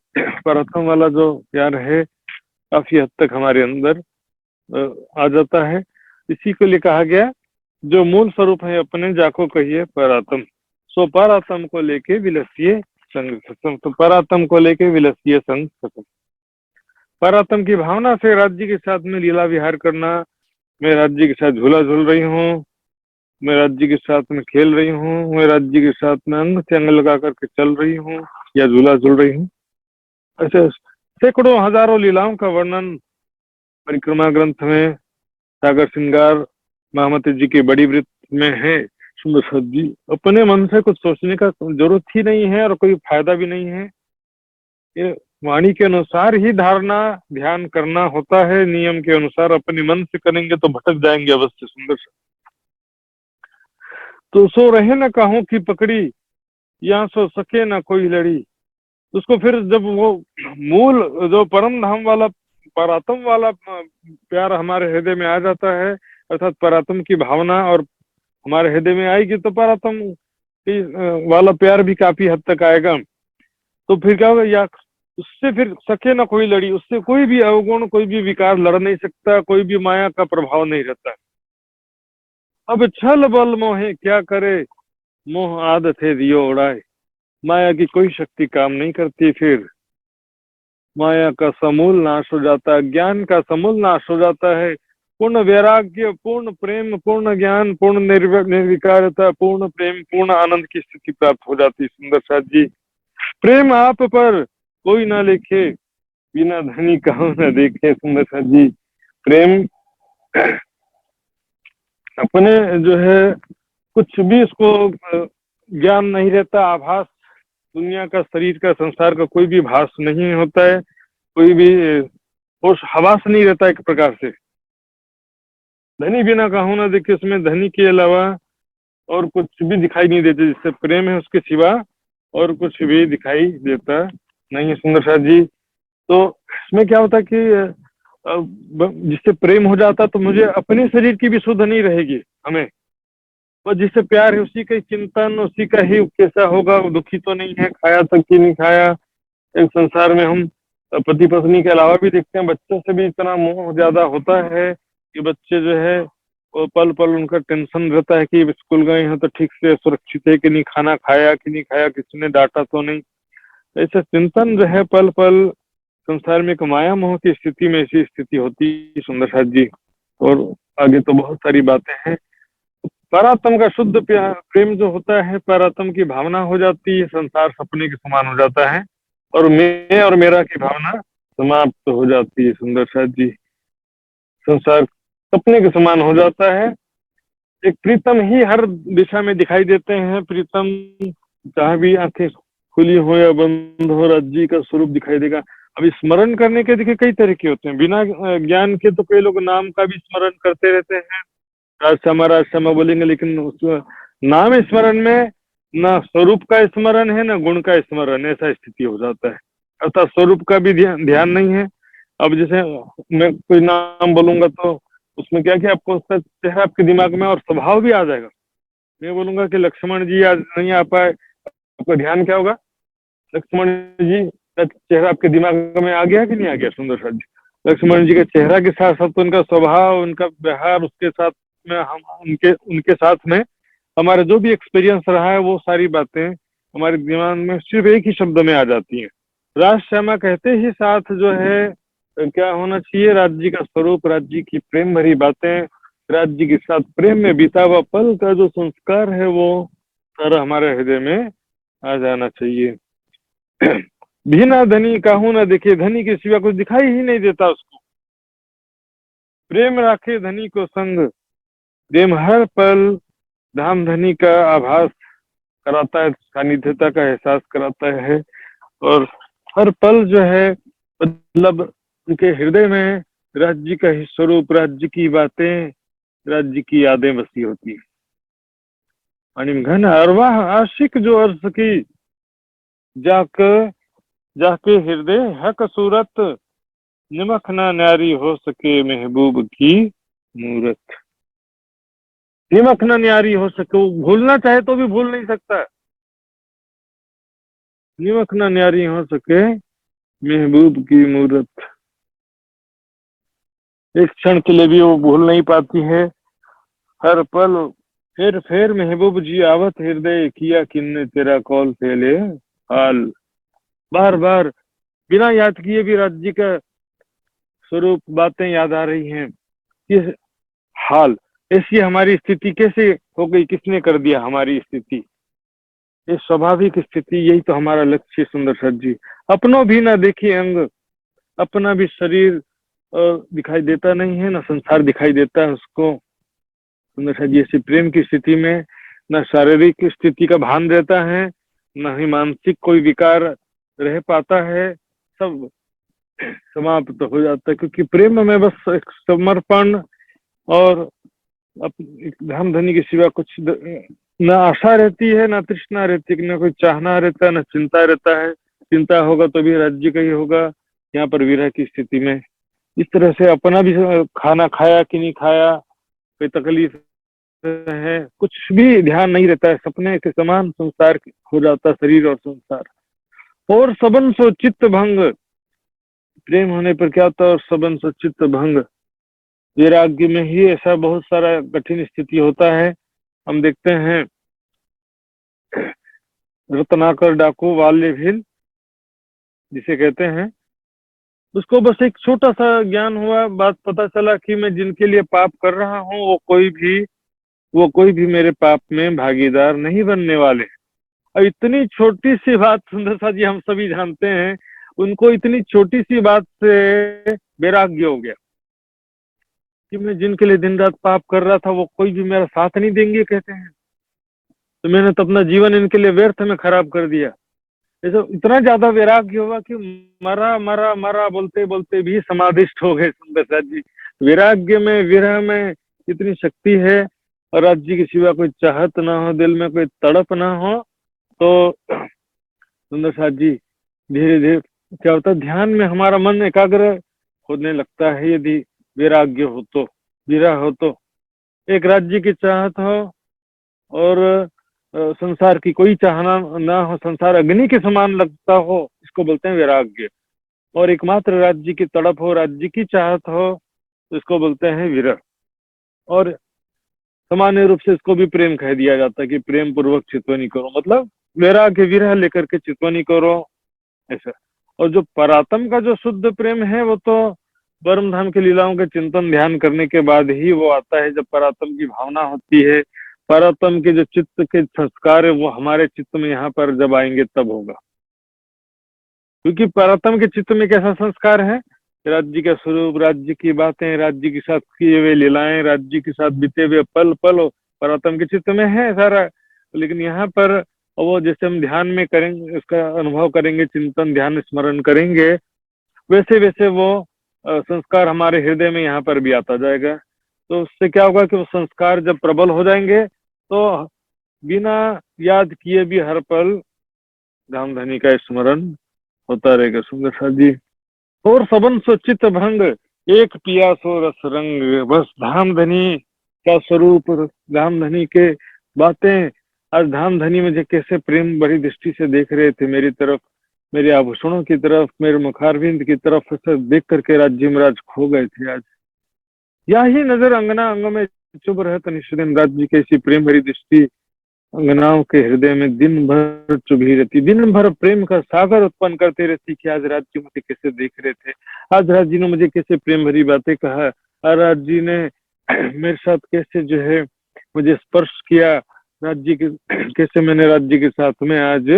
परात्म वाला जो प्यार है काफी हद तक हमारे अंदर आ जाता है। इसी को लिए कहा गया, जो मूल स्वरूप है अपने जाको कहिए परात्म, सो परात्म को लेके विलसिए संग खत्म। तो परात्म को लेके विलसिए संग खत्म। परात्म की भावना से राज्य के साथ में लीला विहार करना, मैं राज्य के साथ झूला झूल रही हूँ, मैं राज्य के साथ में खेल रही हूँ, मैं राज्य के साथ में अंग से अंग लगा करके चल रही हूँ या झूला झूल रही हूँ। ऐसे सैकड़ों हजारों लीलाओं का वर्णन परिक्रमा ग्रंथ में, सागर श्रृंगार महामती जी की बड़ी वृत्त में है। सुंदर साथ जी अपने मन से कुछ सोचने का जरूरत ही नहीं है और कोई फायदा भी नहीं है, ये वाणी के अनुसार ही धारणा ध्यान करना होता है। नियम के अनुसार अपने मन से करेंगे तो भटक जाएंगे अवश्य। सुंदर सा तो सो रहे न काहों की पकड़ी, यहाँ सो सके ना कोई लड़ी। उसको फिर जब वो मूल जो परम धाम वाला परात्म वाला प्यार हमारे हृदय में आ जाता है, अर्थात परात्म की भावना और हमारे हृदय में आएगी, तो परात्म वाला प्यार भी काफी हद तक आएगा। तो फिर क्या होगा, या उससे फिर सके ना कोई लड़ी, उससे कोई भी अवगुण कोई भी विकार लड़ नहीं सकता, कोई भी माया का प्रभाव नहीं रहता। अब छल बल मोहे क्या करे, मोह आदत है दियो उड़ाए। माया की कोई शक्ति काम नहीं करती, फिर माया का समूल नाश हो जाता है, ज्ञान का समूल नाश हो जाता है। पूर्ण वैराग्य, पूर्ण प्रेम, पूर्ण ज्ञान, पूर्ण निर्विकारता, पूर्ण प्रेम, पूर्ण आनंद की स्थिति प्राप्त हो जाती है। सुंदर साथ जी प्रेम आप पर कोई ना लेखे, बिना धनी कहो न देखे। सुंदर साथ जी प्रेम अपने जो है कुछ भी इसको ज्ञान नहीं रहता, आभास दुनिया का, शरीर का, संसार का कोई भी भास नहीं होता है, कोई भी होश हवास नहीं रहता एक प्रकार से। धनी बिना कहो ना देखे, उसमें धनी के अलावा और कुछ भी दिखाई नहीं देते, जिससे प्रेम है उसके सिवा और कुछ भी दिखाई देता नहीं है। सुंदर साथ जी तो इसमें क्या होता कि जिससे प्रेम हो जाता तो मुझे अपने शरीर की भी सुध नहीं रहेगी हमें, और जिससे प्यार है उसी का ही चिंतन, उसी का ही कैसा होगा, दुखी तो नहीं है, खाया तक कि नहीं खाया। एक संसार में हम पति पत्नी के अलावा भी देखते हैं, बच्चों से भी इतना मोह ज्यादा होता है कि बच्चे जो है वो पल पल उनका टेंशन रहता है कि स्कूल गए हैं तो ठीक से सुरक्षित है कि नहीं, खाना खाया कि नहीं खाया, किसी ने डांटा तो नहीं। ऐसा चिंतन जो है पल पल संसार में एक माया मोह की स्थिति में ऐसी स्थिति होती है। सुंदर साथ जी और आगे तो बहुत सारी बातें हैं। परात्म का शुद्ध प्रेम जो होता है, परात्म की भावना हो जाती है, संसार सपने के समान हो जाता है और मैं और मेरा की भावना समाप्त हो जाती है। सुंदर साथ जी संसार सपने के समान हो जाता है एक प्रीतम ही हर दिशा में दिखाई देते हैं। प्रीतम चाहे भी आंखें खुली हो या बंद हो, राज्य का स्वरूप दिखाई देगा। अब स्मरण करने के देखिए कई तरीके होते हैं। बिना ज्ञान के तो कई लोग नाम का भी स्मरण करते रहते हैं, राज श्यामा बोलेंगे, लेकिन उस नाम स्मरण में ना स्वरूप का स्मरण है ना गुण का स्मरण, ऐसा स्थिति हो जाता है। अर्थात स्वरूप का भी ध्यान नहीं है। अब जैसे मैं कोई नाम बोलूंगा तो उसमें क्या क्या आपको उसका चेहरा आपके दिमाग में और स्वभाव भी आ जाएगा। मैं बोलूंगा कि लक्ष्मण जी आज नहीं आ पाए, आपका ध्यान क्या होगा? लक्ष्मण जी का चेहरा आपके दिमाग में आ गया कि नहीं आ गया? सुंदर सा जी, लक्ष्मण जी के चेहरा के साथ साथ उनका स्वभाव, उनका व्यवहार, उसके साथ में हम उनके साथ में हमारा जो भी एक्सपीरियंस रहा है, वो सारी बातें हमारे दिमाग में सिर्फ एक ही शब्द में आ जाती हैं। राज श्यामा कहते ही साथ जो है क्या होना चाहिए? राज्य का स्वरूप, राज्य की प्रेम भरी बातें, राज्य के साथ प्रेम में बीता हुआ पल का जो संस्कार है वो सारा हमारे हृदय में आ जाना चाहिए। बिना धनी काहू ना देखे, धनी के सिवा कुछ दिखाई ही नहीं देता उसको। प्रेम राखे धनी को संग, प्रेम हर पल धाम धनी का आभास कराता है, सानिध्यता का एहसास कराता है। और हर पल जो है मतलब उनके हृदय में राज्य का ही स्वरूप, राज्य की बातें, राज्य की यादें बसी होती है। अनिम घन अरवाह आशिक जो अर्ज की, जाके हृदय हक सूरत, निमक ना न्यारी हो सके महबूब की मूरत। निमक ना न्यारी हो सके, वो भूलना चाहे तो भी भूल नहीं सकता। निमक ना न्यारी हो सके महबूब की मूरत, एक क्षण के लिए भी वो भूल नहीं पाती है। हर पल फेर महबूब जी आवत हृदय, किया किन्ने तेरा कौल फैले हाल। बार बार बिना याद किए भी राज्य का स्वरूप, बातें याद आ रही हैं। किस हाल, ऐसी हमारी स्थिति कैसे हो गई, किसने कर दिया हमारी स्थिति? ये स्वाभाविक स्थिति, यही तो हमारा लक्ष्य। सुंदर सर जी, अपनों भी ना देखिए अंग, अपना भी शरीर दिखाई देता नहीं है, ना संसार दिखाई देता है उसको। सुंदर सर जी, ऐसी प्रेम की स्थिति में न शारीरिक स्थिति का भान रहता है, न ही मानसिक कोई विकार रह पाता है, सब समाप्त हो जाता है। क्योंकि प्रेम में बस एक समर्पण और धाम धनी के सिवा कुछ न आशा रहती है, न तृष्णा रहती है, न कोई चाहना रहता है, न चिंता रहता है। चिंता होगा तो भी राज्य का ही होगा। यहाँ पर विरह की स्थिति में इस तरह से अपना भी खाना खाया कि नहीं खाया, कोई तकलीफ है, कुछ भी ध्यान नहीं रहता है। सपने के समान संसार हो जाता शरीर और संसार। और सबन सो चित्त भंग, प्रेम होने पर क्या होता है? और सबन सो चित्त भंग, वैराग्य में ही ऐसा बहुत सारा कठिन स्थिति होता है। हम देखते हैं रत्नाकर डाकू वाल्य भील जिसे कहते हैं, उसको बस एक छोटा सा ज्ञान हुआ, बात पता चला कि मैं जिनके लिए पाप कर रहा हूँ वो कोई भी मेरे पाप में भागीदार नहीं बनने वाले। और इतनी छोटी सी बात सुंदर सा जी हम सभी जानते हैं, उनको इतनी छोटी सी बात से वैराग्य हो गया कि मैं जिनके लिए दिन रात पाप कर रहा था वो कोई भी मेरा साथ नहीं देंगे कहते हैं, तो मैंने तो अपना जीवन इनके लिए व्यर्थ में खराब कर दिया। ऐसा इतना ज्यादा वैराग्य हुआ कि मरा मरा मरा बोलते बोलते भी समाधिष्ट हो गए। सुंदर सा जी, वैराग्य में, विरह में इतनी शक्ति है। और राज्य के सिवा कोई चाहत ना हो, दिल में कोई तड़प ना हो, तो सुंदर सा जी धीरे धीरे क्या होता है, ध्यान में हमारा मन एकाग्र होने लगता है। यदि वैराग्य हो तो, विरह हो तो, एक राज्य की चाहत हो और संसार की कोई चाहना ना हो, संसार अग्नि के समान लगता हो, इसको बोलते हैं वैराग्य। और एकमात्र राज्य की तड़प हो, राज्य की चाहत हो, तो इसको बोलते हैं विरह। और सामान्य रूप से इसको भी प्रेम कह दिया जाता है कि प्रेम पूर्वक चितवनी करो, मतलब वैराग्य विरह लेकर के चितवनी करो, ऐसा। और जो परात्म का जो शुद्ध प्रेम है वो तो परम धाम की लीलाओं के चिंतन ध्यान करने के बाद ही वो आता है। जब परात्म की भावना होती है, परात्म के जो चित्त के संस्कार है वो हमारे चित्त में यहाँ पर जब आएंगे तब होगा। क्योंकि परात्म के चित्त में कैसा संस्कार है? राज्य का स्वरूप, राज्य की बातें, राज्य के साथ किए हुए लीलाएं, राज्य के साथ बीते हुए पल पल परमात्मा के चित्त में है सारा। लेकिन यहाँ पर वो जैसे हम ध्यान में करेंगे, उसका अनुभव करेंगे, चिंतन ध्यान स्मरण करेंगे, वैसे वैसे वो संस्कार हमारे हृदय में यहाँ पर भी आता जाएगा। तो उससे क्या होगा कि वो संस्कार जब प्रबल हो जाएंगे तो बिना याद किए भी हर पल धाम धनी का स्मरण होता रहेगा। सुंदर साथ जी, और सबन सो चित्त भंग, एक पिया सो रस रंग। बस धाम धनी का स्वरूप, धाम धनी के बातें। आज धाम धनी मुझे कैसे प्रेम बड़ी दृष्टि से देख रहे थे मेरी तरफ, मेरे आभूषणों की तरफ, मेरे मुखारविंद की तरफ से देख करके राज्य महाराज खो गए थे। आज या ही नजर अंगना अंग में चुभ रहत निष्दिन, राज्य की ऐसी प्रेम भरी दृष्टि अंगनाओं के हृदय में दिन भर चुभी रहती, दिन भर प्रेम का सागर उत्पन्न करते रहती कि आज राज जी मुझे कैसे देख रहे थे, आज राज जी ने मुझे कैसे प्रेम भरी बातें कहा, आज राज जी ने मेरे साथ कैसे जो है मुझे स्पर्श किया, राज जी के कैसे मैंने राज जी के साथ में आज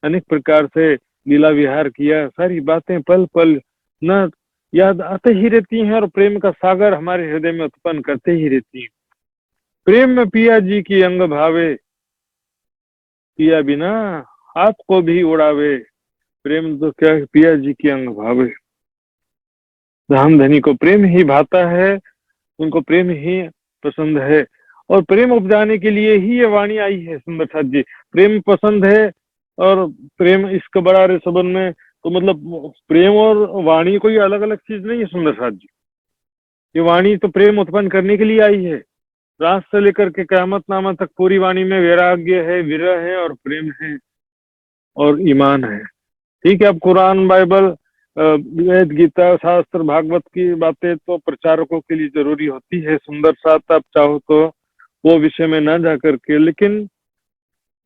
अनेक प्रकार से लीला विहार किया। सारी बातें पल पल न याद आते ही रहती हैं और प्रेम का सागर हमारे हृदय में उत्पन्न करते ही रहती है। प्रेम में पिया जी की अंग भावे, पिया बिना आपको भी उड़ावे। प्रेम तो क्या, पिया जी की अंग भावे। धाम धनी को प्रेम ही भाता है, उनको प्रेम ही पसंद है, और प्रेम उपजाने के लिए ही ये वाणी आई है। सुंदर साथ जी, प्रेम पसंद है और प्रेम इसका बड़ा रे सबन में, तो मतलब प्रेम और वाणी कोई अलग अलग चीज नहीं है। सुंदर साथ जी, ये वाणी तो प्रेम उत्पन्न करने के लिए आई है। रात से लेकर के क़यामत नामा तक पूरी वाणी में वैराग्य है, विरह है और प्रेम है और ईमान है। ठीक है, अब कुरान, बाइबल, वेद, गीता, शास्त्र, भागवत की बातें तो प्रचारकों के लिए जरूरी होती है। सुंदर साथ आप चाहो तो वो विषय में ना जा करके, लेकिन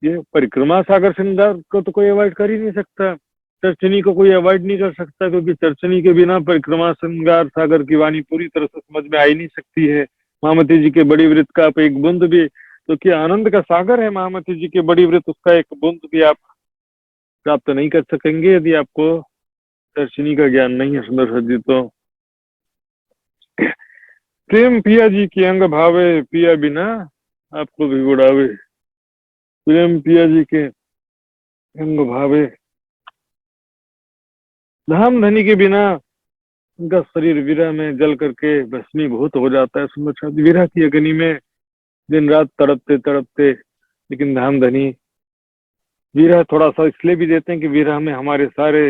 ये परिक्रमा सागर श्रृंगार को तो कोई अवॉइड कर ही नहीं सकता, चर्चनी को कोई अवॉइड नहीं कर सकता, क्योंकि चर्चनी के बिना परिक्रमा श्रृंगार सागर की वाणी पूरी तरह से समझ में आ ही नहीं सकती है। महामती जी के बड़ी वृत्त का आप एक बूंद भी, तो क्या आनंद का सागर है महामती जी के बड़ी वृत्त, उसका एक बूंद भी आप प्राप्त नहीं कर सकेंगे यदि आपको दर्शनी का ज्ञान नहीं है। सुंदर जी, तो प्रेम पिया जी की अंग भावे, पिया बिना आपको भी उड़ावे। प्रेम पिया जी के अंग भावे, धाम धनी के बिना उनका शरीर विरह में जल करके भस्मीभूत हो जाता है। सुंदर विरह की अग्नि में दिन रात तड़पते तड़पते, लेकिन धाम धनी विरह थोड़ा सा इसलिए भी देते हैं कि विरह में हमारे सारे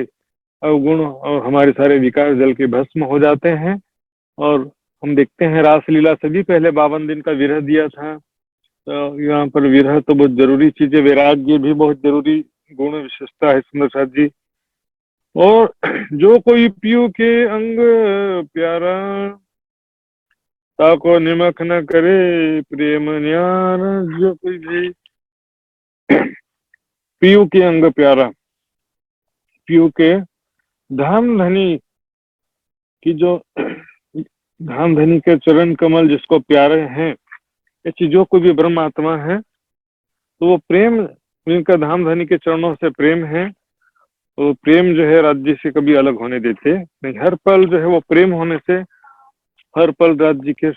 अवगुण और हमारे सारे विकार जल के भस्म हो जाते हैं। और हम देखते हैं रासलीला से भी पहले 52 दिन का विरह दिया था। तो यहाँ पर विरह तो बहुत जरूरी चीज है, वैराग्य भी बहुत जरूरी गुण विशेषता है। सुंदर साथ जी, और जो कोई पियू के अंग प्यारा, ताको निमक न करे प्रेम न्यार। जो कोई भी पियू के अंग प्यारा, पियू के धाम धनी की जो धाम धनी के चरण कमल जिसको प्यारे हैं, ऐसी जो कोई भी ब्रह्म आत्मा है, तो वो प्रेम, जिनका धाम धनी के चरणों से प्रेम है, तो प्रेम जो है राज्य से कभी अलग होने देते नहीं। हर पल जो है वो प्रेम होने से हर पल राज्य के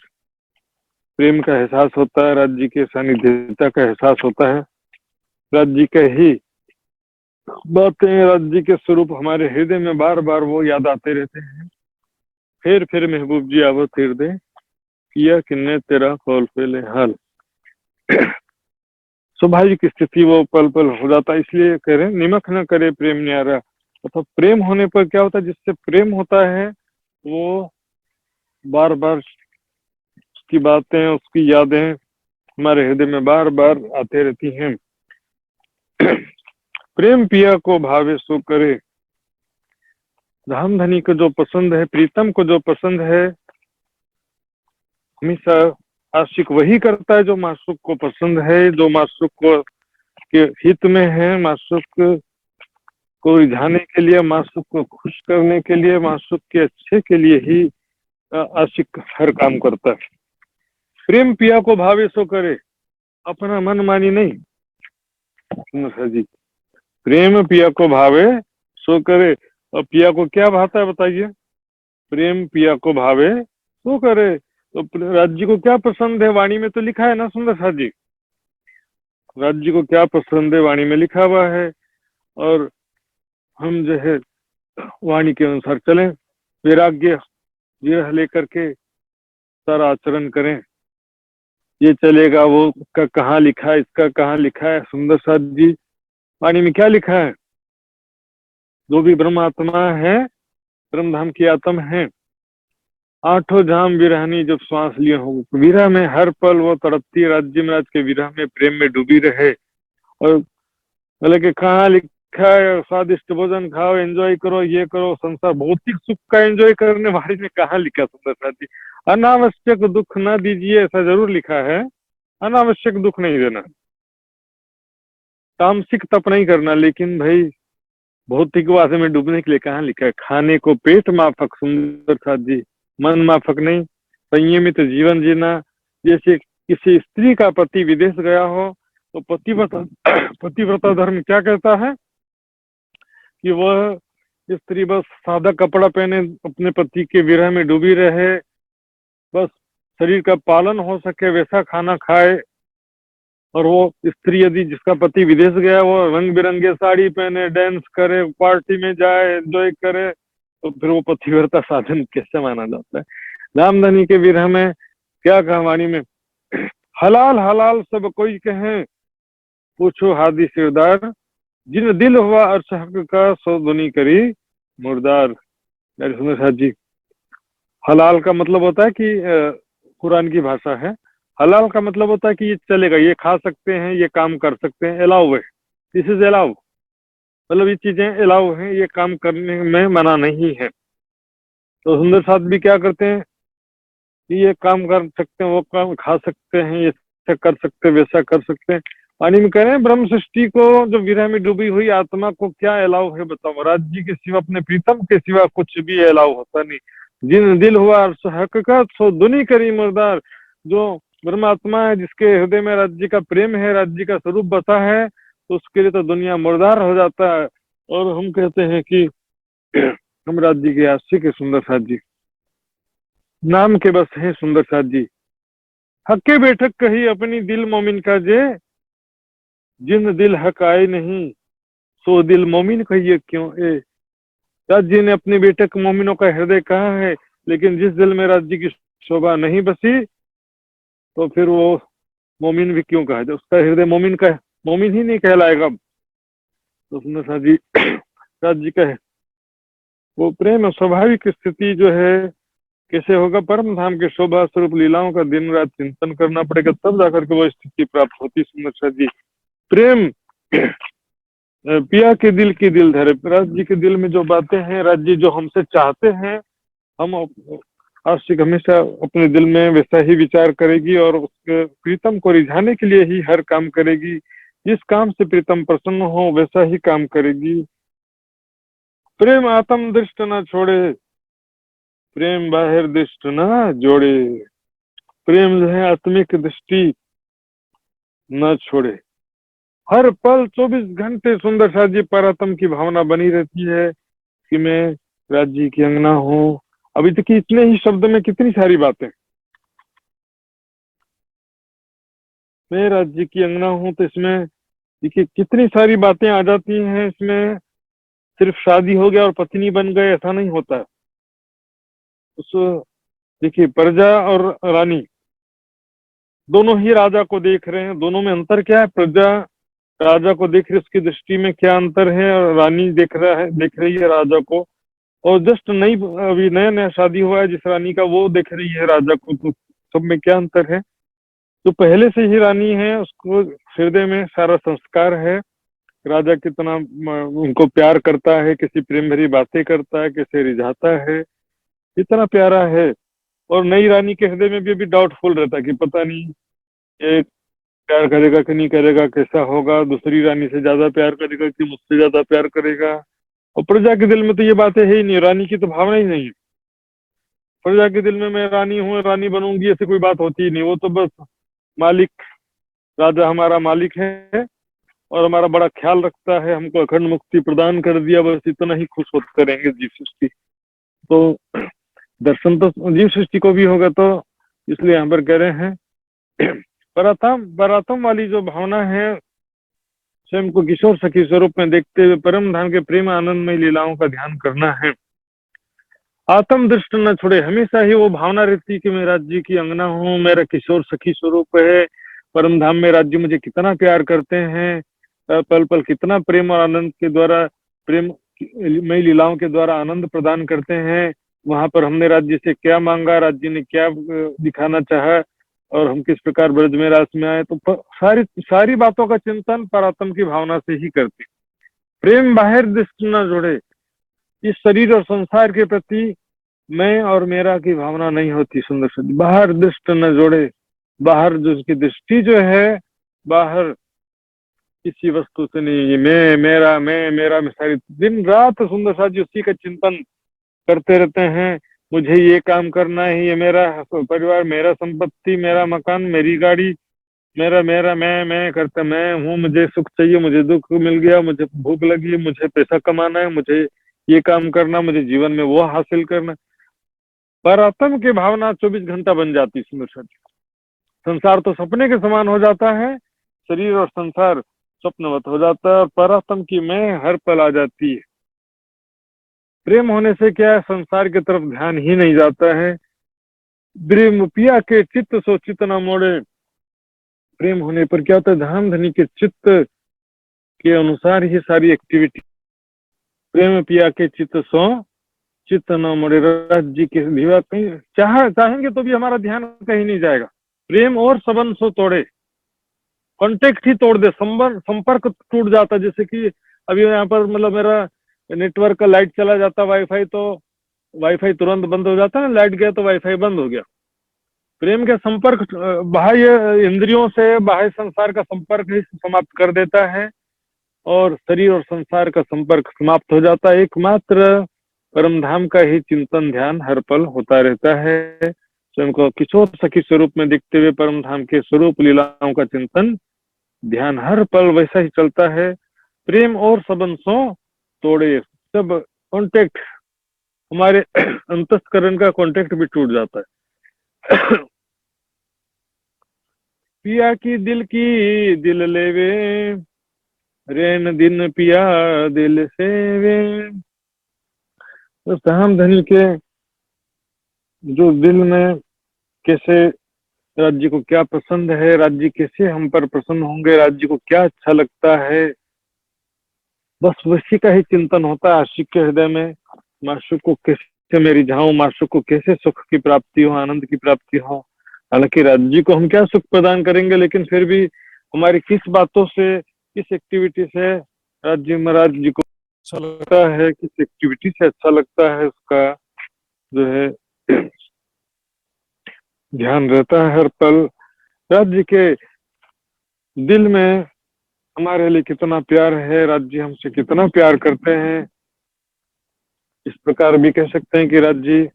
प्रेम का एहसास होता है, राज्य के सानिध्यता का एहसास होता है। राज्य के ही बातें, राज्य के स्वरूप हमारे हृदय में बार बार वो याद आते रहते हैं। फिर महबूब जी आवो फिर दे, किया किन्ने तेरा कौल फेले हाल। स्वाभाविक स्थिति वो पल पल हो जाता है, इसलिए कह रहे निमक न करे प्रेम न्यारा। अथवा प्रेम होने पर क्या होता है, जिससे प्रेम होता है वो बार बार उसकी बातें, उसकी यादें हमारे हृदय में बार बार आते रहती हैं। प्रेम पिया को भावे सो करे, धाम धनी को जो पसंद है, प्रीतम को जो पसंद है, हमेशा आशिक वही करता है जो मासूक को पसंद है, जो मासूक को के हित में है, मासूक को रिझाने के लिए, मासूक को खुश करने के लिए, मासूक के अच्छे के लिए ही आशिक हर काम करता है। प्रेम पिया को भावे सो करे, अपना मन मानी नहीं। जी, प्रेम पिया को भावे सो करे, और पिया को क्या भाता है बताइए? प्रेम पिया को भावे सो करे, तो राज्य को क्या पसंद है, वाणी में तो लिखा है ना सुंदर साथ जी, राज्य को क्या पसंद है वाणी में लिखा हुआ है, और हम जो है वाणी के अनुसार चलें, वैराग्य विरह लेकर के सारा आचरण करें। ये चलेगा, वो का कहाँ लिखा है, इसका कहाँ लिखा है। सुंदर साथ जी वाणी में क्या लिखा है, जो भी ब्रह्म आत्मा है, ब्रह्म धाम की आत्म है, आठों धाम विरहनी जब श्वास लिए हो, विरह में हर पल वो तड़पती, राज्य महाराज के विरह में प्रेम में डूबी रहे। और बोले कि कहाँ लिखा है स्वादिष्ट भोजन खाओ, एंजॉय करो, ये करो, संसार भौतिक सुख का एंजॉय करने वाली में कहाँ लिखा सुंदर साथ जी। अनावश्यक दुख ना दीजिए, ऐसा जरूर लिखा है, अनावश्यक दुख नहीं देना, तामसिक तप नहीं करना, लेकिन भाई भौतिकवाद में डूबने के लिए कहाँ लिखा है। खाने को पेट माफक सुंदर साथ जी, मन माफक नहीं, संयमित जीवन जीना। जैसे किसी स्त्री का पति विदेश गया हो तो पतिव्रता धर्म क्या कहता है कि वह स्त्री बस सादा कपड़ा पहने, अपने पति के विरह में डूबी रहे, बस शरीर का पालन हो सके वैसा खाना खाए। और वो स्त्री यदि जिसका पति विदेश गया वो रंग बिरंगे साड़ी पहने, डांस करे, पार्टी में जाए, एंजॉय करे, तो फिर वो पतिव्रता साधन कैसे माना जाता है। रामधनी के विरह में क्या कहानी में, हलाल हलाल सब कोई कहे, पूछो हादी सिरदार, जिन दिल हुआ अर्श हक का, सो दुनी करी मुर्दार। सुंदर साथ जी, हलाल का मतलब होता है कि कुरान की भाषा है, हलाल का मतलब होता है कि ये चलेगा, ये खा सकते हैं, ये काम कर सकते हैं, अलाउ है, दिस इज अलाउ, मतलब ये चीजें अलाउ हैं, ये काम करने में मना नहीं है। तो सुंदर साथ भी क्या करते हैं कि ये काम कर सकते हैं, वो काम खा सकते हैं, ये कर सकते हैं, वैसा कर सकते हैं। पानी में कह रहे हैं ब्रह्म सृष्टि को, जो विरह में डूबी हुई आत्मा को क्या अलाउ है बताओ। राज्य के सिवा, अपने प्रीतम के सिवा कुछ भी अलाउ होता नहीं। जिन दिल हुआ हक का, सो दुनी करी मुर्दार। जो ब्रह्मात्मा है, जिसके हृदय में राज्य का प्रेम है, राज्य का स्वरूप बसा है, तो उसके लिए तो दुनिया मुर्दार हो जाता है। और हम कहते हैं कि हम राज्य के आशिक है सुंदर साथ जी, नाम के बस है सुंदर साथ जी। हक्के बैठक कही अपनी दिल मोमिन का जे, जिन दिल हक आए नहीं, सो दिल मोमिन कहिए क्यों ए। राज्य ने अपनी बैठक मोमिनों का हृदय कहा है, लेकिन जिस दिल में राज्य की शोभा नहीं बसी, तो फिर वो मोमिन भी क्यों कहा जाए, उसका हृदय मोमिन का मोमिन ही नहीं कहलाएगा। तो सुंदर साथ जी राज्य का है वो प्रेम स्वाभाविक स्थिति जो है कैसे होगा, परम धाम के शोभा स्वरूप लीलाओं का दिन रात चिंतन करना पड़ेगा, तब जाकर के वो स्थिति प्राप्त होती। सुंदर साथ जी प्रेम पिया के दिल की दिल धरे, राज्य के दिल में जो बातें हैं, राज्य जो हमसे चाहते हैं, हम आशिक हमेशा अपने दिल में वैसा ही विचार करेगी और उसके प्रीतम को रिझाने के लिए ही हर काम करेगी। जिस काम से प्रीतम प्रसन्न हो वैसा ही काम करेगी। प्रेम आत्म दृष्ट न छोड़े, प्रेम बाहर दृष्ट न जोड़े। प्रेम जो है आत्मिक दृष्टि न छोड़े, हर पल 24 घंटे सुंदर साथ जी परात्म की भावना बनी रहती है कि मैं राज्य की अंगना हूँ। अभी तक इतने ही शब्द में कितनी सारी बातें, मैं राज्य की अंगना हूँ, तो इसमें देखिए कितनी सारी बातें आ जाती हैं। इसमें सिर्फ शादी हो गया और पत्नी बन गए ऐसा नहीं होता है। उस देखिए प्रजा और रानी दोनों ही राजा को देख रहे हैं, दोनों में अंतर क्या है, प्रजा राजा को देख रही है, उसकी दृष्टि में क्या अंतर है, और रानी देख रही है राजा को। और जस्ट नई अभी नया नया शादी हुआ है जिस रानी का, वो देख रही है राजा को, तो सब में क्या अंतर है। जो पहले से ही रानी है उसको हृदय में सारा संस्कार है, राजा कितना उनको प्यार करता है, कैसी प्रेम भरी बातें करता है, कैसे रिझाता है, इतना प्यारा है। और नई रानी के हृदय में भी अभी डाउटफुल रहता है कि पता नहीं ये प्यार करेगा कि नहीं करेगा, कैसा होगा, दूसरी रानी से ज्यादा प्यार करेगा कि मुझसे ज्यादा प्यार करेगा। और प्रजा के दिल में तो ये बातें है ही नहीं, रानी की तो भावना ही नहीं है। प्रजा के दिल में मैं रानी हूँ, रानी बनूंगी, ऐसी कोई बात होती ही नहीं। वो तो बस मालिक, राजा हमारा मालिक है और हमारा बड़ा ख्याल रखता है, हमको अखंड मुक्ति प्रदान कर दिया, बस इतना ही खुश होते रहेंगे जीव सृष्टि। तो दर्शन तो जीव सृष्टि को भी होगा, तो इसलिए यहाँ पर कह रहे हैं परातम वाली जो भावना है, स्वयं को किशोर सखी स्वरूप में देखते हुए परम धाम के प्रेम आनंदमय लीलाओं का ध्यान करना है। आत्म दृष्ट न छोड़े, हमेशा ही वो भावना रहती कि मैं राज्य की अंगना हूँ, मेरा किशोर सखी स्वरूप है, परम धाम में राज्य मुझे कितना प्यार करते हैं, पल पल कितना प्रेम और आनंद के द्वारा, प्रेम मई लीलाओं के द्वारा आनंद प्रदान करते हैं। वहां पर हमने राज्य से क्या मांगा, राज्य ने क्या दिखाना चाहा, और हम किस प्रकार ब्रज में रास में आए। तो सारी सारी बातों का चिंतन परात्म की भावना से ही करते। प्रेम बाहर दृष्टि न जोड़े, इस शरीर और संसार के प्रति मैं और मेरा की भावना नहीं होती। सुंदर सदी बाहर दृष्टि न जोड़े, बाहर जो उसकी दृष्टि जो है बाहर किसी वस्तु से नहीं, ये मैं मेरा में सारी दिन रात सुंदर साजी उसी का चिंतन करते रहते हैं। मुझे ये काम करना है, ये मेरा परिवार, मेरा संपत्ति, मेरा मकान, मेरी गाड़ी, मेरा मेरा मैं करता मैं हूँ, मुझे सुख चाहिए, मुझे दुख मिल गया, मुझे भूख लगी, मुझे पैसा कमाना है, मुझे ये काम करना, मुझे जीवन में वो हासिल करना। पर आत्म की भावना 24 घंटा बन जाती। संसार तो सपने के समान हो जाता है, शरीर और संसार स्वप्नवत हो जाता है, पर आत्म की मैं हर पल आ जाती है। प्रेम होने से क्या है, संसार की तरफ ध्यान ही नहीं जाता है। प्रेम पिया के चित्त सो चित्त न मोड़े, प्रेम होने पर क्या होता है, धाम धनी के चित्त के अनुसार ही सारी एक्टिविटी। प्रेम पिया के चित्त सो चित्त न मोड़े, राज्य के दिवा कहीं चाहेंगे तो भी हमारा ध्यान कहीं नहीं जाएगा। प्रेम और सबन सो तोड़े, कांटेक्ट ही तोड़ दे, संपर्क टूट जाता। जैसे कि अभी यहाँ पर मतलब मेरा नेटवर्क का लाइट चला जाता, वाईफाई, तो वाईफाई तुरंत बंद हो जाता है ना, लाइट गया तो वाईफाई बंद हो गया। प्रेम के संपर्क बाह्य इंद्रियों से, बाह्य संसार का संपर्क ही समाप्त कर देता है और शरीर और संसार का संपर्क समाप्त हो जाता है। एकमात्र परम धाम का ही चिंतन ध्यान हर पल होता रहता है। स्वयं को किशोर सखी स्वरूप में देखते हुए परम धाम के स्वरूप लीलाओं का चिंतन ध्यान हर पल वैसा ही चलता है। प्रेम और सबन सो तोड़े, सब कांटेक्ट, हमारे अंतस्करण का कांटेक्ट भी टूट जाता है। पिया की दिल लेवे, रेन दिन पिया दिल सेवे। तो धाम धनी के जो दिल में कैसे राज्य को क्या पसंद है, राज्य कैसे हम पर प्रसन्न होंगे, राज्य को क्या अच्छा लगता है, बस उसी का ही चिंतन होता है आशिक के हृदय में। माशूक को कैसे मैं रिझाऊं, माशूक को कैसे सुख की प्राप्ति हो, आनंद की प्राप्ति हो। हालांकि राज्य को हम क्या सुख प्रदान करेंगे, लेकिन फिर भी हमारी किस बातों से, किस एक्टिविटी से राज्य को अच्छा लगता है, किस एक्टिविटी से अच्छा लगता है, उसका जो है ध्यान रहता है हर पल। राज्य के दिल में हमारे लिए कितना प्यार है, राज्य हमसे कितना प्यार करते हैं। इस प्रकार भी कह सकते हैं कि राज्य